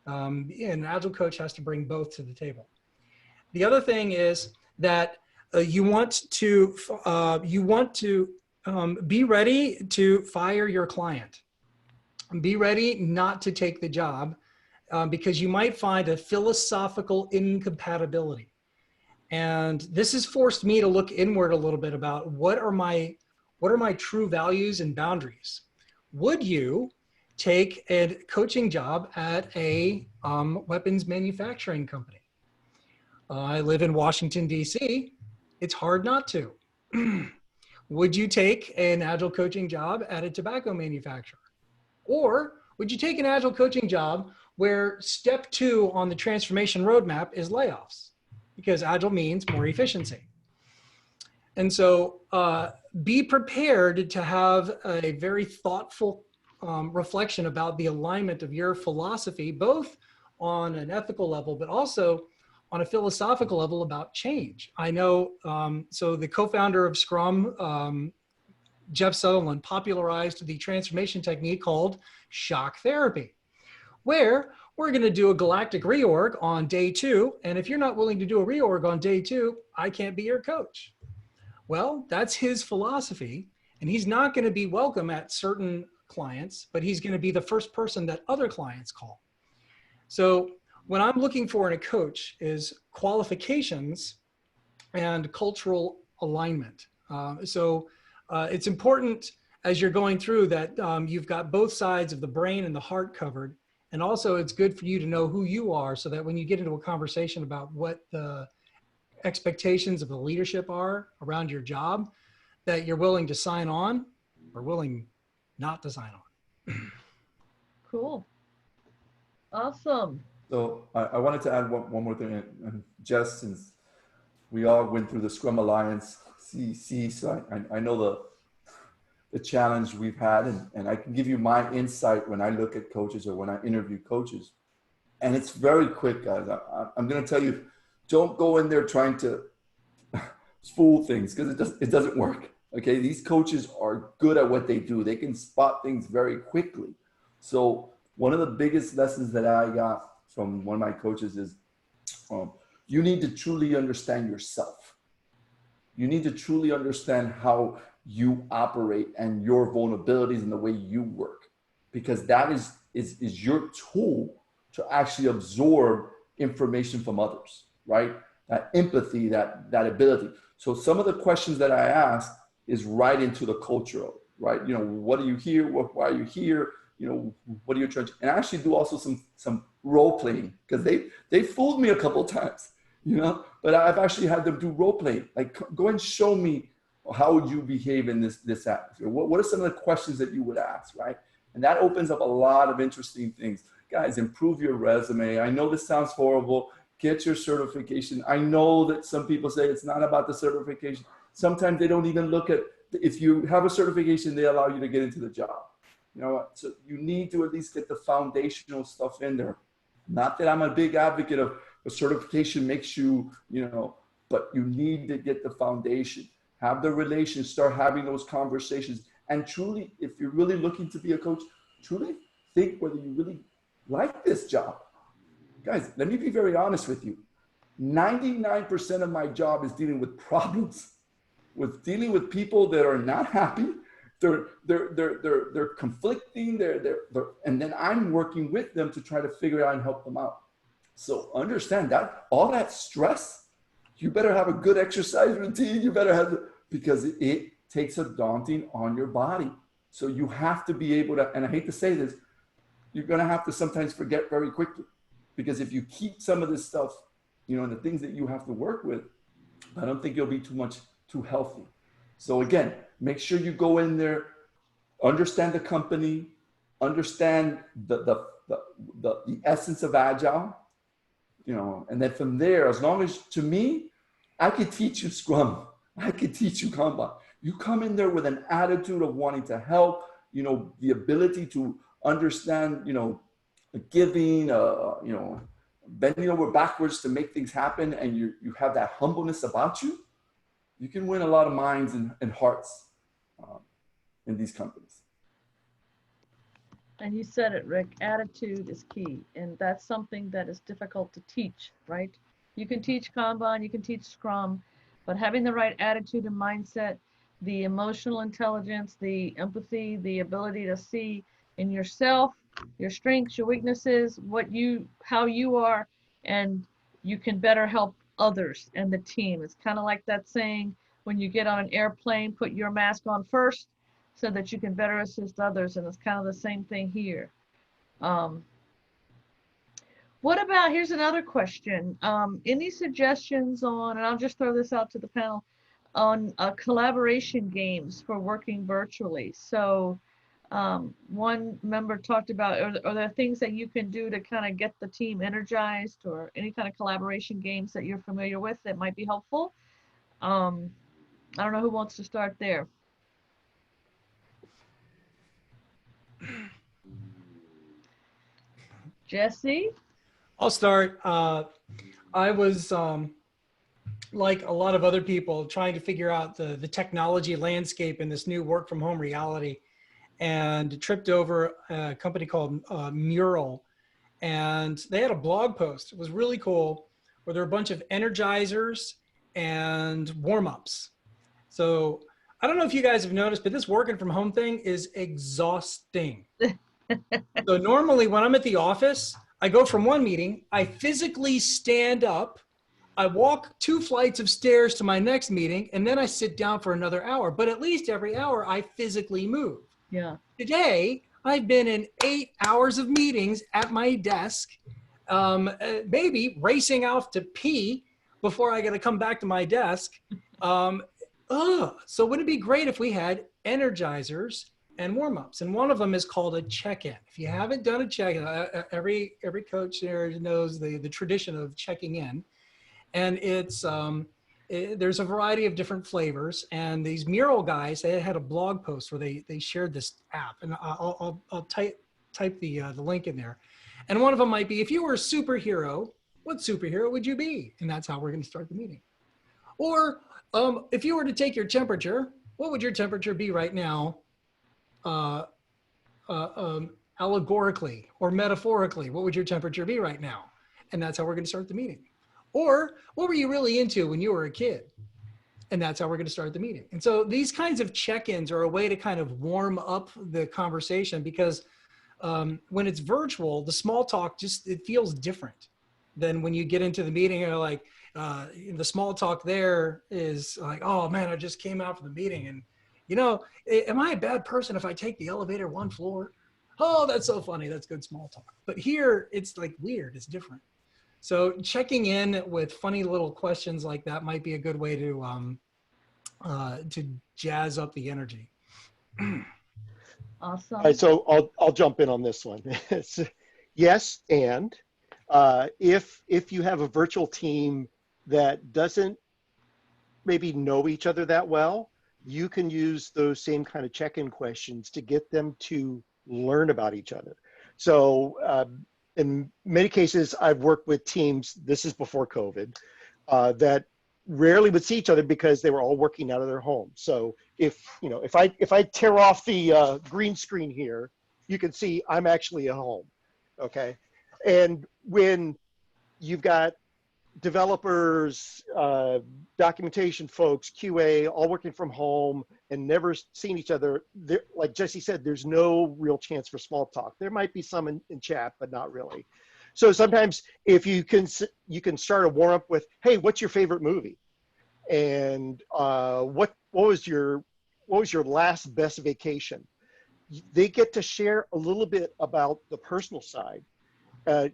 Speaker 3: An Agile coach has to bring both to the table. The other thing is that you want to be ready to fire your client. Be ready not to take the job because you might find a philosophical incompatibility. And this has forced me to look inward a little bit about what are my true values and boundaries. Would you take a coaching job at a weapons manufacturing company? I live in Washington, D.C. It's hard not to. Would you take an Agile coaching job at a tobacco manufacturer? Or would you take an Agile coaching job where step 2 on the transformation roadmap is layoffs? Because Agile means more efficiency. And so be prepared to have a very thoughtful reflection about the alignment of your philosophy, both on an ethical level, but also on a philosophical level about change. I know, so the co-founder of Scrum, Jeff Sutherland, popularized the transformation technique called shock therapy, where we're going to do a galactic reorg on day 2. And if you're not willing to do a reorg on day 2, I can't be your coach. Well, that's his philosophy. And he's not going to be welcome at certain clients, but he's going to be the first person that other clients call. So what I'm looking for in a coach is qualifications and cultural alignment. It's important as you're going through that you've got both sides of the brain and the heart covered. And also it's good for you to know who you are so that when you get into a conversation about what the expectations of the leadership are around your job, that you're willing to sign on or willing not to sign on.
Speaker 1: Cool. Awesome.
Speaker 2: So I wanted to add one more thing. And Jess, since we all went through the Scrum Alliance CEC, so I know the challenge we've had, and I can give you my insight when I look at coaches or when I interview coaches. And it's very quick, guys. I'm going to tell you, don't go in there trying to fool things because it doesn't work. Okay, these coaches are good at what they do. They can spot things very quickly. So one of the biggest lessons that I got from one of my coaches is you need to truly understand yourself. You need to truly understand how you operate and your vulnerabilities and the way you work, because that is your tool to actually absorb information from others, right? That empathy, that ability. So some of the questions that I ask is right into the cultural, right? You know, what are you here? Why are you here? You know, what are you trying to, and I actually do also some role playing because they fooled me a couple of times, you know, but I've actually had them do role playing. Like, go and show me how would you behave in this atmosphere? What are some of the questions that you would ask, right? And that opens up a lot of interesting things. Guys, improve your resume. I know this sounds horrible. Get your certification. I know that some people say it's not about the certification. Sometimes they don't even look at, if you have a certification, they allow you to get into the job. You know, so you need to at least get the foundational stuff in there. Not that I'm a big advocate of a certification makes you, you know, but you need to get the foundation. Have the relations, start having those conversations. And truly, if you're really looking to be a coach, truly think whether you really like this job. Guys, let me be very honest with you. 99% of my job is dealing with problems, with dealing with people that are not happy. They're conflicting, and then I'm working with them to try to figure out and help them out. So understand that all that stress, you better have a good exercise routine. You better have, because it takes a daunting on your body. So you have to be able to, and I hate to say this, you're going to have to sometimes forget very quickly, because if you keep some of this stuff, you know, and the things that you have to work with, I don't think you'll be too healthy. So again, make sure you go in there, understand the company, understand the essence of Agile, you know, and then from there, as long as, to me, I could teach you Scrum, I could teach you Kanban. You come in there with an attitude of wanting to help, you know, the ability to understand, you know, giving, you know, bending over backwards to make things happen, and you have that humbleness about you, you can win a lot of minds and hearts in these companies.
Speaker 1: And you said it, Rick, attitude is key. And that's something that is difficult to teach, right? You can teach Kanban, you can teach Scrum, but having the right attitude and mindset, the emotional intelligence, the empathy, the ability to see in yourself, your strengths, your weaknesses, how you are, and you can better help others and the team. It's kind of like that saying, when you get on an airplane, put your mask on first so that you can better assist others. And it's kind of the same thing here. What about, here's another question. Any suggestions on, and I'll just throw this out to the panel, on collaboration games for working virtually? So one member talked about, are there things that you can do to kind of get the team energized, or any kind of collaboration games that you're familiar with that might be helpful? I don't know who wants to start there. Jesse?
Speaker 3: I'll start. I was, like a lot of other people, trying to figure out the technology landscape in this new work from home reality, and tripped over a company called Mural. And they had a blog post. It was really cool, where there were a bunch of energizers and warm-ups. So I don't know if you guys have noticed, but this working from home thing is exhausting. So normally when I'm at the office, I go from one meeting, I physically stand up, I walk 2 flights of stairs to my next meeting, and then I sit down for another hour. But at least every hour I physically move.
Speaker 1: Yeah.
Speaker 3: Today, I've been in 8 hours of meetings at my desk, maybe racing off to pee before I got to come back to my desk. So wouldn't it be great if we had energizers and warm-ups? And one of them is called a check-in. If you haven't done a check-in, every coach there knows the tradition of checking in. And it's there's a variety of different flavors. And these Mural guys, they had a blog post where they shared this app. And I'll type the link in there. And one of them might be, if you were a superhero, what superhero would you be? And that's how we're going to start the meeting. Or if you were to take your temperature, what would your temperature be right now? Allegorically or metaphorically, what would your temperature be right now? And that's how we're going to start the meeting. Or what were you really into when you were a kid? And that's how we're going to start the meeting. And so these kinds of check-ins are a way to kind of warm up the conversation, because when it's virtual, the small talk it feels different than when you get into the meeting. You're like, the small talk there is like, oh man, I just came out from the meeting, and you know, am I a bad person if I take the elevator 1 floor? Oh, that's so funny. That's good small talk. But here it's like weird. It's different. So checking in with funny little questions like that might be a good way to jazz up the energy.
Speaker 1: Awesome.
Speaker 6: All right, so I'll jump in on this one. Yes, and if you have a virtual team that doesn't maybe know each other that well, you can use those same kind of check-in questions to get them to learn about each other. So in many cases, I've worked with teams, this is before COVID, that rarely would see each other because they were all working out of their home. So if I tear off the green screen here, you can see I'm actually at home, okay? And when you've got developers, documentation folks, QA, all working from home and never seen each other, like Jesse said, there's no real chance for small talk. There might be some in chat, but not really. So sometimes if you can start a warm up with, hey, what's your favorite movie? And what was your last best vacation? They get to share a little bit about the personal side.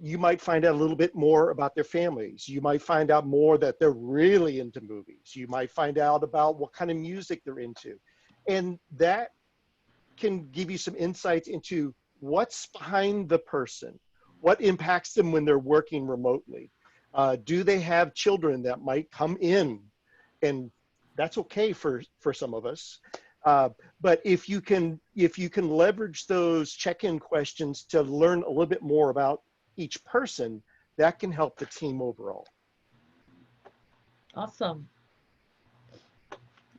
Speaker 6: You might find out a little bit more about their families. You might find out more that they're really into movies. You might find out about what kind of music they're into. And that can give you some insights into what's behind the person, what impacts them when they're working remotely. Do they have children that might come in? And that's okay for some of us. But if you can leverage those check-in questions to learn a little bit more about each person, that can help the team overall.
Speaker 1: Awesome.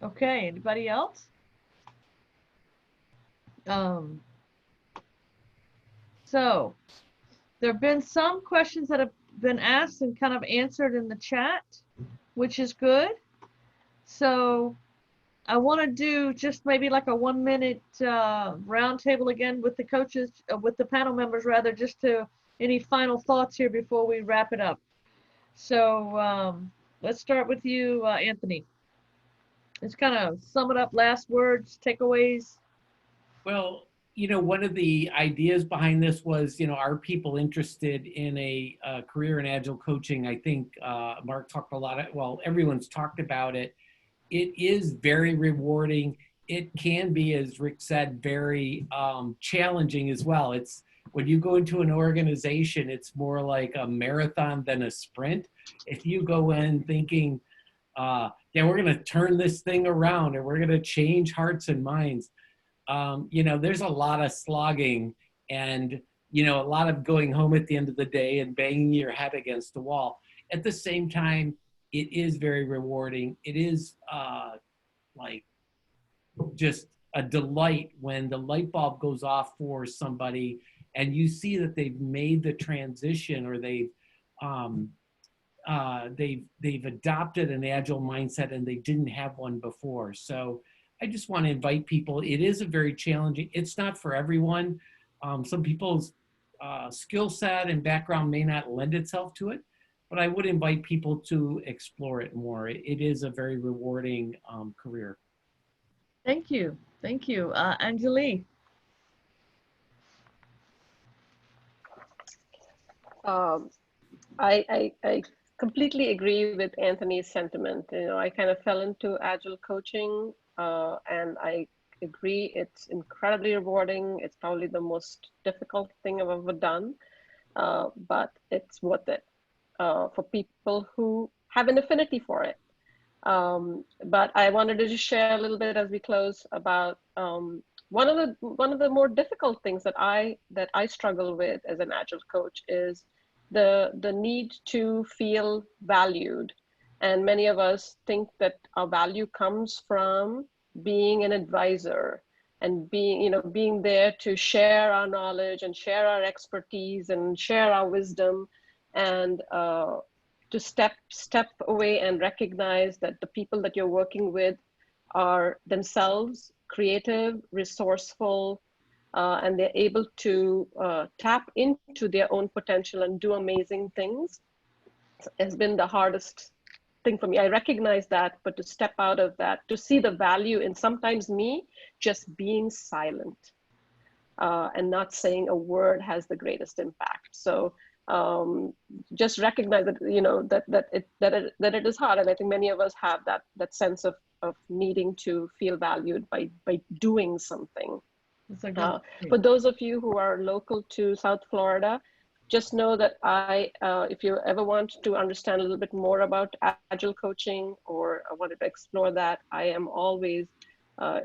Speaker 1: Okay, anybody else? So there have been some questions that have been asked and kind of answered in the chat, which is good. So I want to do just maybe like a 1 minute roundtable again with the coaches, with the panel members rather, just to any final thoughts here before we wrap it up. So let's start with you, Anthony. Let's kind of sum it up, last words, takeaways.
Speaker 5: Well, one of the ideas behind this was, are people interested in a career in Agile coaching? I think Mark talked a lot, everyone's talked about it. It is very rewarding. It can be, as Rick said, very challenging as well. It's when you go into an organization, it's more like a marathon than a sprint. If you go in thinking, yeah, we're going to turn this thing around and we're going to change hearts and minds, there's a lot of slogging and, a lot of going home at the end of the day and banging your head against the wall. At the same time, it is very rewarding. It is like just a delight when the light bulb goes off for somebody and you see that they've made the transition or they've adopted an Agile mindset and they didn't have one before. So I just want to invite people. It is a very challenging, it's not for everyone. Some people's skill set and background may not lend itself to it, but I would invite people to explore it more. It is a very rewarding career.
Speaker 1: Thank you. Thank you. Anjali.
Speaker 4: I completely agree with Anthony's sentiment. I kind of fell into Agile coaching and I agree it's incredibly rewarding. It's probably the most difficult thing I've ever done, but it's worth it for people who have an affinity for it. But I wanted to just share a little bit as we close about one of the more difficult things that I struggle with as an Agile coach is the need to feel valued. And many of us think that our value comes from being an advisor and being there to share our knowledge and share our expertise and share our wisdom, and to step away and recognize that the people that you're working with are themselves creative, resourceful, and they're able to tap into their own potential and do amazing things has been the hardest thing for me. I recognize that, but to step out of that, to see the value in sometimes me just being silent and not saying a word has the greatest impact. So just recognize that that it is hard, and I think many of us have that sense of needing to feel valued by doing something. For those of you who are local to South Florida, just know that if you ever want to understand a little bit more about Agile coaching or wanted to explore that, I am always, I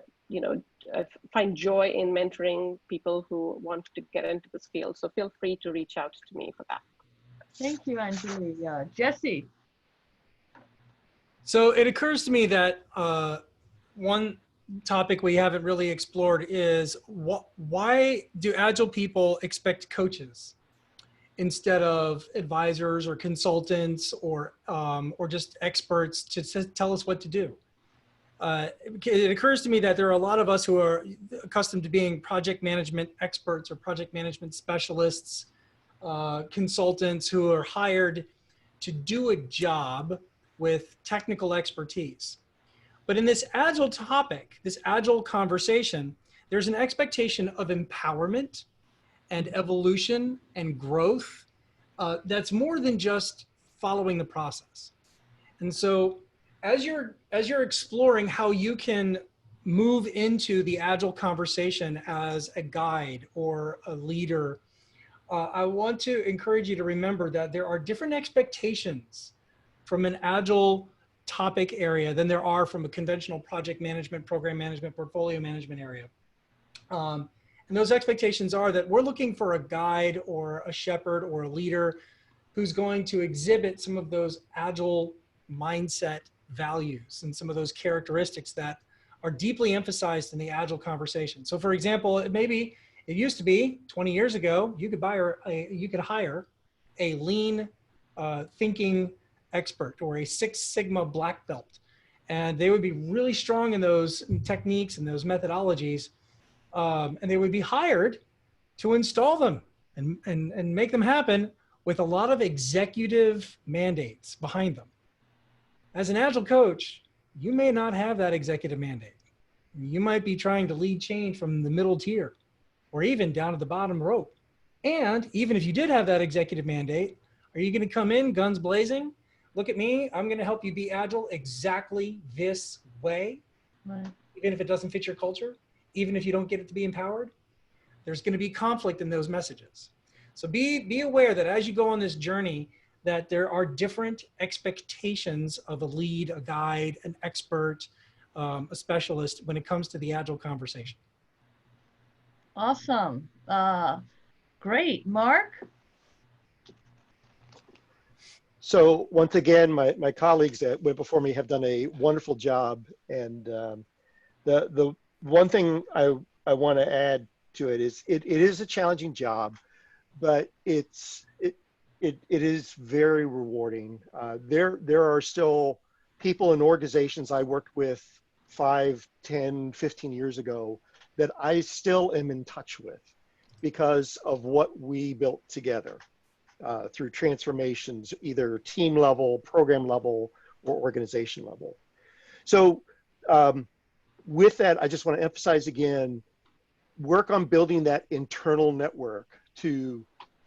Speaker 4: find joy in mentoring people who want to get into this field. So feel free to reach out to me for that.
Speaker 1: Thank you, Anjali. Jesse.
Speaker 3: So it occurs to me that one topic we haven't really explored is why do Agile people expect coaches instead of advisors or consultants or just experts to tell us what to do? It occurs to me that there are a lot of us who are accustomed to being project management experts or project management specialists, consultants who are hired to do a job with technical expertise. But in this Agile topic, this Agile conversation, there's an expectation of empowerment and evolution and growth that's more than just following the process. And so as you're exploring how you can move into the Agile conversation as a guide or a leader, I want to encourage you to remember that there are different expectations from an Agile topic area than there are from a conventional project management, program management, portfolio management area. And those expectations are that we're looking for a guide or a shepherd or a leader who's going to exhibit some of those Agile mindset values and some of those characteristics that are deeply emphasized in the Agile conversation. So for example, it used to be 20 years ago, you could hire a lean thinking expert or a Six Sigma black belt. And they would be really strong in those techniques and those methodologies. And they would be hired to install them and make them happen with a lot of executive mandates behind them. As an Agile coach, you may not have that executive mandate. You might be trying to lead change from the middle tier or even down at the bottom rope. And even if you did have that executive mandate, are you going to come in guns blazing? Look at me, I'm going to help you be Agile exactly this way.
Speaker 1: Right.
Speaker 3: Even if it doesn't fit your culture, even if you don't get it to be empowered, there's going to be conflict in those messages. So be aware that as you go on this journey, that there are different expectations of a lead, a guide, an expert, a specialist when it comes to the Agile conversation.
Speaker 1: Awesome. Great. Mark?
Speaker 6: So once again, my colleagues that went before me have done a wonderful job. And the one thing I want to add to it is it is a challenging job, but it is very rewarding. There are still people and organizations I worked with 5, 10, 15 years ago that I still am in touch with because of what we built together through transformations, either team level, program level, or organization level. So with that, I just want to emphasize again, work on building that internal network to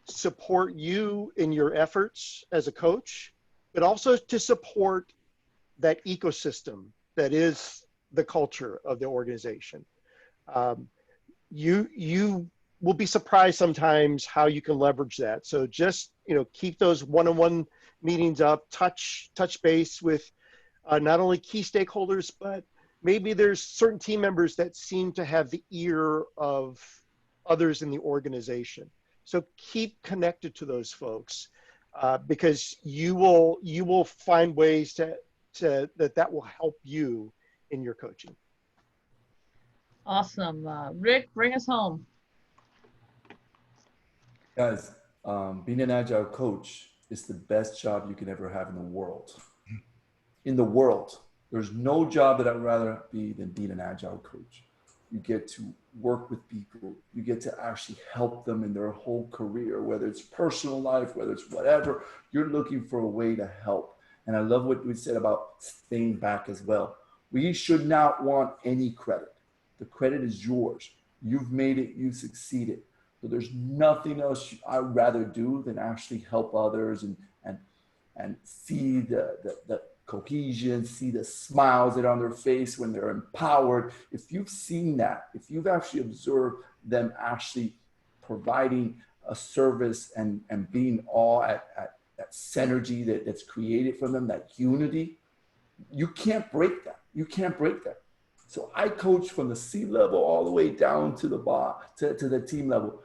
Speaker 6: support you in your efforts as a coach, but also to support that ecosystem that is the culture of the organization. You will be surprised sometimes how you can leverage that. So just keep those one-on-one meetings up, touch base with not only key stakeholders, but maybe there's certain team members that seem to have the ear of others in the organization. So keep connected to those folks because you will find ways that will help you in your coaching.
Speaker 1: Awesome. Rick, bring us home.
Speaker 2: Guys, being an Agile coach is the best job you can ever have in the world. In the world. There's no job that I'd rather be than being an Agile coach. You get to work with people. You get to actually help them in their whole career, whether it's personal life, whether it's whatever. You're looking for a way to help. And I love what we said about staying back as well. We should not want any credit. The credit is yours. You've made it, you've succeeded. So there's nothing else I'd rather do than actually help others and see the cohesion, see the smiles that are on their face when they're empowered. If you've seen that, if you've actually observed them actually providing a service and being all at that synergy that's created from them, that unity, you can't break that. You can't break that. So I coach from the C level all the way down to the to the team level.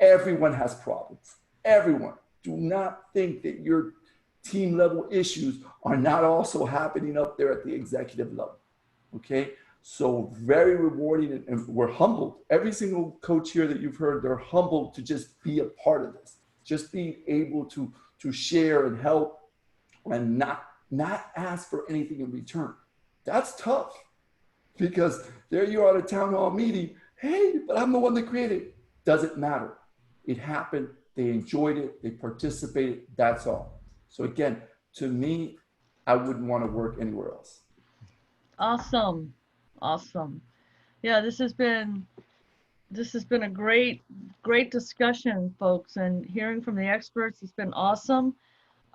Speaker 2: Everyone has problems. Everyone. Do not think that your team level issues are not also happening up there at the executive level. Okay. So very rewarding, and we're humbled. Every single coach here that you've heard, they're humbled to just be a part of this, just being able to share and help and not ask for anything in return. That's tough because there you are at a town hall meeting. Hey, but I'm the one that created it. Doesn't matter. It happened. They enjoyed it. They participated. That's all. So again, to me, I wouldn't want to work anywhere else.
Speaker 1: Awesome. Awesome. Yeah, this has been a great discussion, folks, and hearing from the experts has been awesome.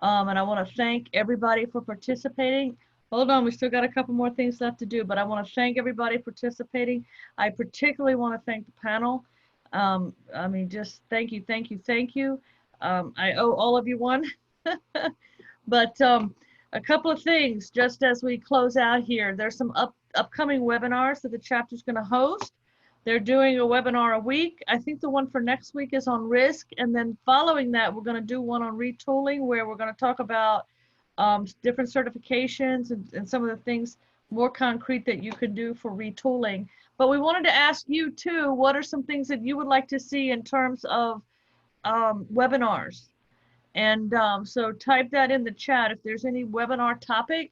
Speaker 1: And I want to thank everybody for participating. Hold on, we still got a couple more things left to do, but I want to thank everybody participating. I particularly want to thank the panel. I mean, just thank you. I owe all of you one. But a couple of things just as we close out here. There's some upcoming webinars that the chapter is going to host. They're doing a webinar a week. I think the one for next week is on risk. And then following that, we're going to do one on retooling, where we're going to talk about different certifications and some of the things more concrete that you can do for retooling. But we wanted to ask you too, what are some things that you would like to see in terms of webinars? And so type that in the chat if there's any webinar topic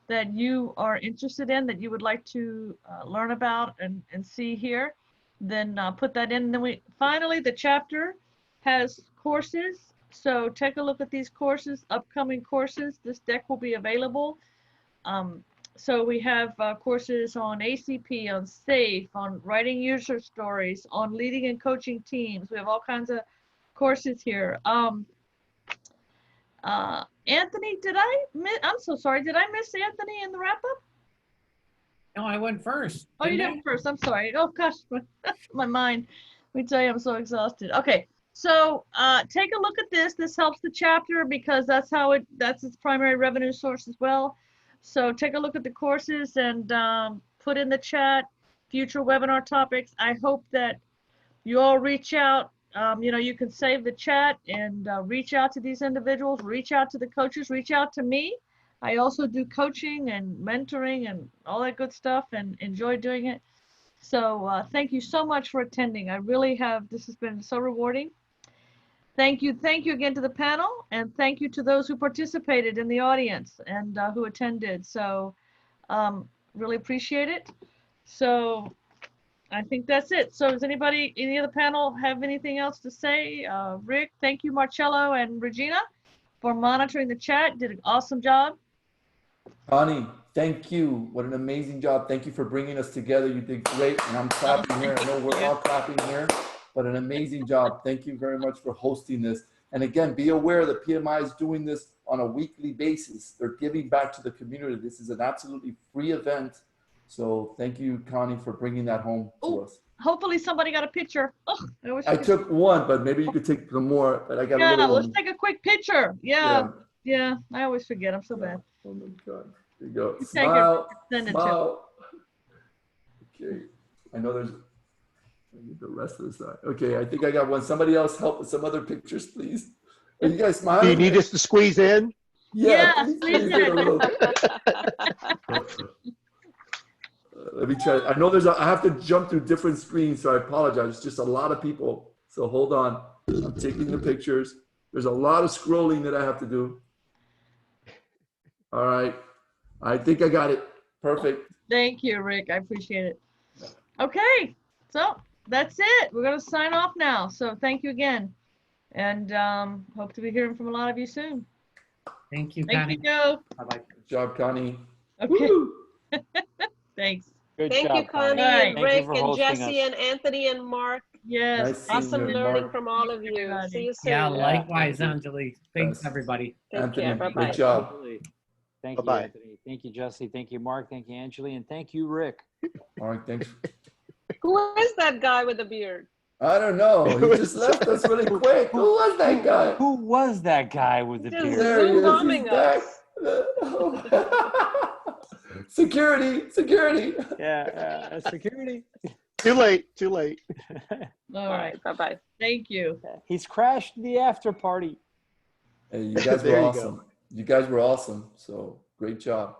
Speaker 1: that you are interested in, that you would like to learn about and see here, then put that in. And then finally, the chapter has courses. So take a look at these courses, upcoming courses. This deck will be available. So we have courses on ACP, on SAFE, on writing user stories, on leading and coaching teams. We have all kinds of courses here. Anthony, I'm so sorry. Did I miss Anthony in the wrap up?
Speaker 5: No, I went first.
Speaker 1: Oh, you did first. I'm sorry. Oh gosh, my mind. Let me tell you, I'm so exhausted. Okay, so take a look at this. This helps the chapter because that's its primary revenue source as well. So take a look at the courses and put in the chat future webinar topics. I hope that you all reach out. You can save the chat and reach out to these individuals, reach out to the coaches, reach out to me. I also do coaching and mentoring and all that good stuff and enjoy doing it. So thank you so much for attending. I really have. This has been so rewarding. Thank you. Thank you again to the panel, and thank you to those who participated in the audience and who attended. So really appreciate it. So I think that's it. So does any of the panel have anything else to say? Rick, thank you, Marcello and Regina, for monitoring the chat. Did an awesome job.
Speaker 2: Connie, thank you. What an amazing job. Thank you for bringing us together. You did great. And I'm clapping here. I know we're all clapping here, but an amazing job. Thank you very much for hosting this. And again, be aware that PMI is doing this on a weekly basis. They're giving back to the community. This is an absolutely free event. So thank you, Connie, for bringing that home to us.
Speaker 1: Hopefully somebody got a picture. Oh,
Speaker 2: I took one, but maybe you could take some more. But I got a little
Speaker 1: let's
Speaker 2: one.
Speaker 1: take a quick picture. Yeah. I always forget. I'm so bad.
Speaker 2: Oh my God. There you go.
Speaker 1: You
Speaker 2: Smile.
Speaker 1: Send it
Speaker 2: Smile. Okay. I know I need the rest of the side. Okay. I think I got one. Somebody else help with some other pictures, please. Are you guys smiling?
Speaker 6: Do you need us to squeeze in?
Speaker 2: Yeah.
Speaker 1: Please
Speaker 2: get a little. Let me try. I know I have to jump through different screens, so I apologize. It's just a lot of people. So hold on. I'm taking the pictures. There's a lot of scrolling that I have to do. All right. I think I got it. Perfect.
Speaker 1: Thank you, Rick. I appreciate it. Okay. So that's it. We're going to sign off now. So thank you again. And hope to be hearing from a lot of you soon.
Speaker 5: Thank you,
Speaker 1: Thank
Speaker 5: Connie.
Speaker 1: you, Joe.
Speaker 5: Bye-bye.
Speaker 2: Good job, Connie.
Speaker 1: Okay.
Speaker 2: Woo!
Speaker 1: Thanks.
Speaker 7: Good
Speaker 4: Thank
Speaker 7: job,
Speaker 4: you, Connie,
Speaker 1: Right.
Speaker 4: and
Speaker 7: Thank you
Speaker 4: Rick,
Speaker 7: for
Speaker 4: and
Speaker 7: hosting
Speaker 4: Jesse,
Speaker 7: us.
Speaker 4: and Anthony, and Mark.
Speaker 1: Yes.
Speaker 2: Nice seeing
Speaker 4: Awesome
Speaker 2: you,
Speaker 4: learning
Speaker 2: Mark.
Speaker 4: from all of you.
Speaker 1: Everybody.
Speaker 4: See you soon.
Speaker 5: Yeah,
Speaker 7: Yeah.
Speaker 5: likewise, Anjali. Thanks,
Speaker 2: Yes.
Speaker 5: everybody.
Speaker 4: Take
Speaker 2: Anthony,
Speaker 4: care. Bye-bye.
Speaker 2: great job.
Speaker 7: Absolutely. Thank
Speaker 6: Bye-bye.
Speaker 7: you, Anthony. Thank you, Jesse. Thank you, Mark. Thank you, Anjali. And thank you, Rick.
Speaker 2: All right, thanks.
Speaker 4: Who is that guy with the beard?
Speaker 2: I don't know. He just left us really quick. Who was that guy?
Speaker 7: Who was that guy with the
Speaker 4: Just
Speaker 7: beard?
Speaker 2: There he
Speaker 4: Zoom
Speaker 2: is.
Speaker 4: bombing
Speaker 2: He's back.
Speaker 4: us.
Speaker 2: Security. Security.
Speaker 7: Yeah, security.
Speaker 6: Too late. Too late.
Speaker 1: All right.
Speaker 4: Bye-bye.
Speaker 1: Thank you.
Speaker 7: He's crashed the after party.
Speaker 2: Hey, you guys
Speaker 6: There
Speaker 2: were
Speaker 6: you go.
Speaker 2: awesome. You guys were awesome. So great job.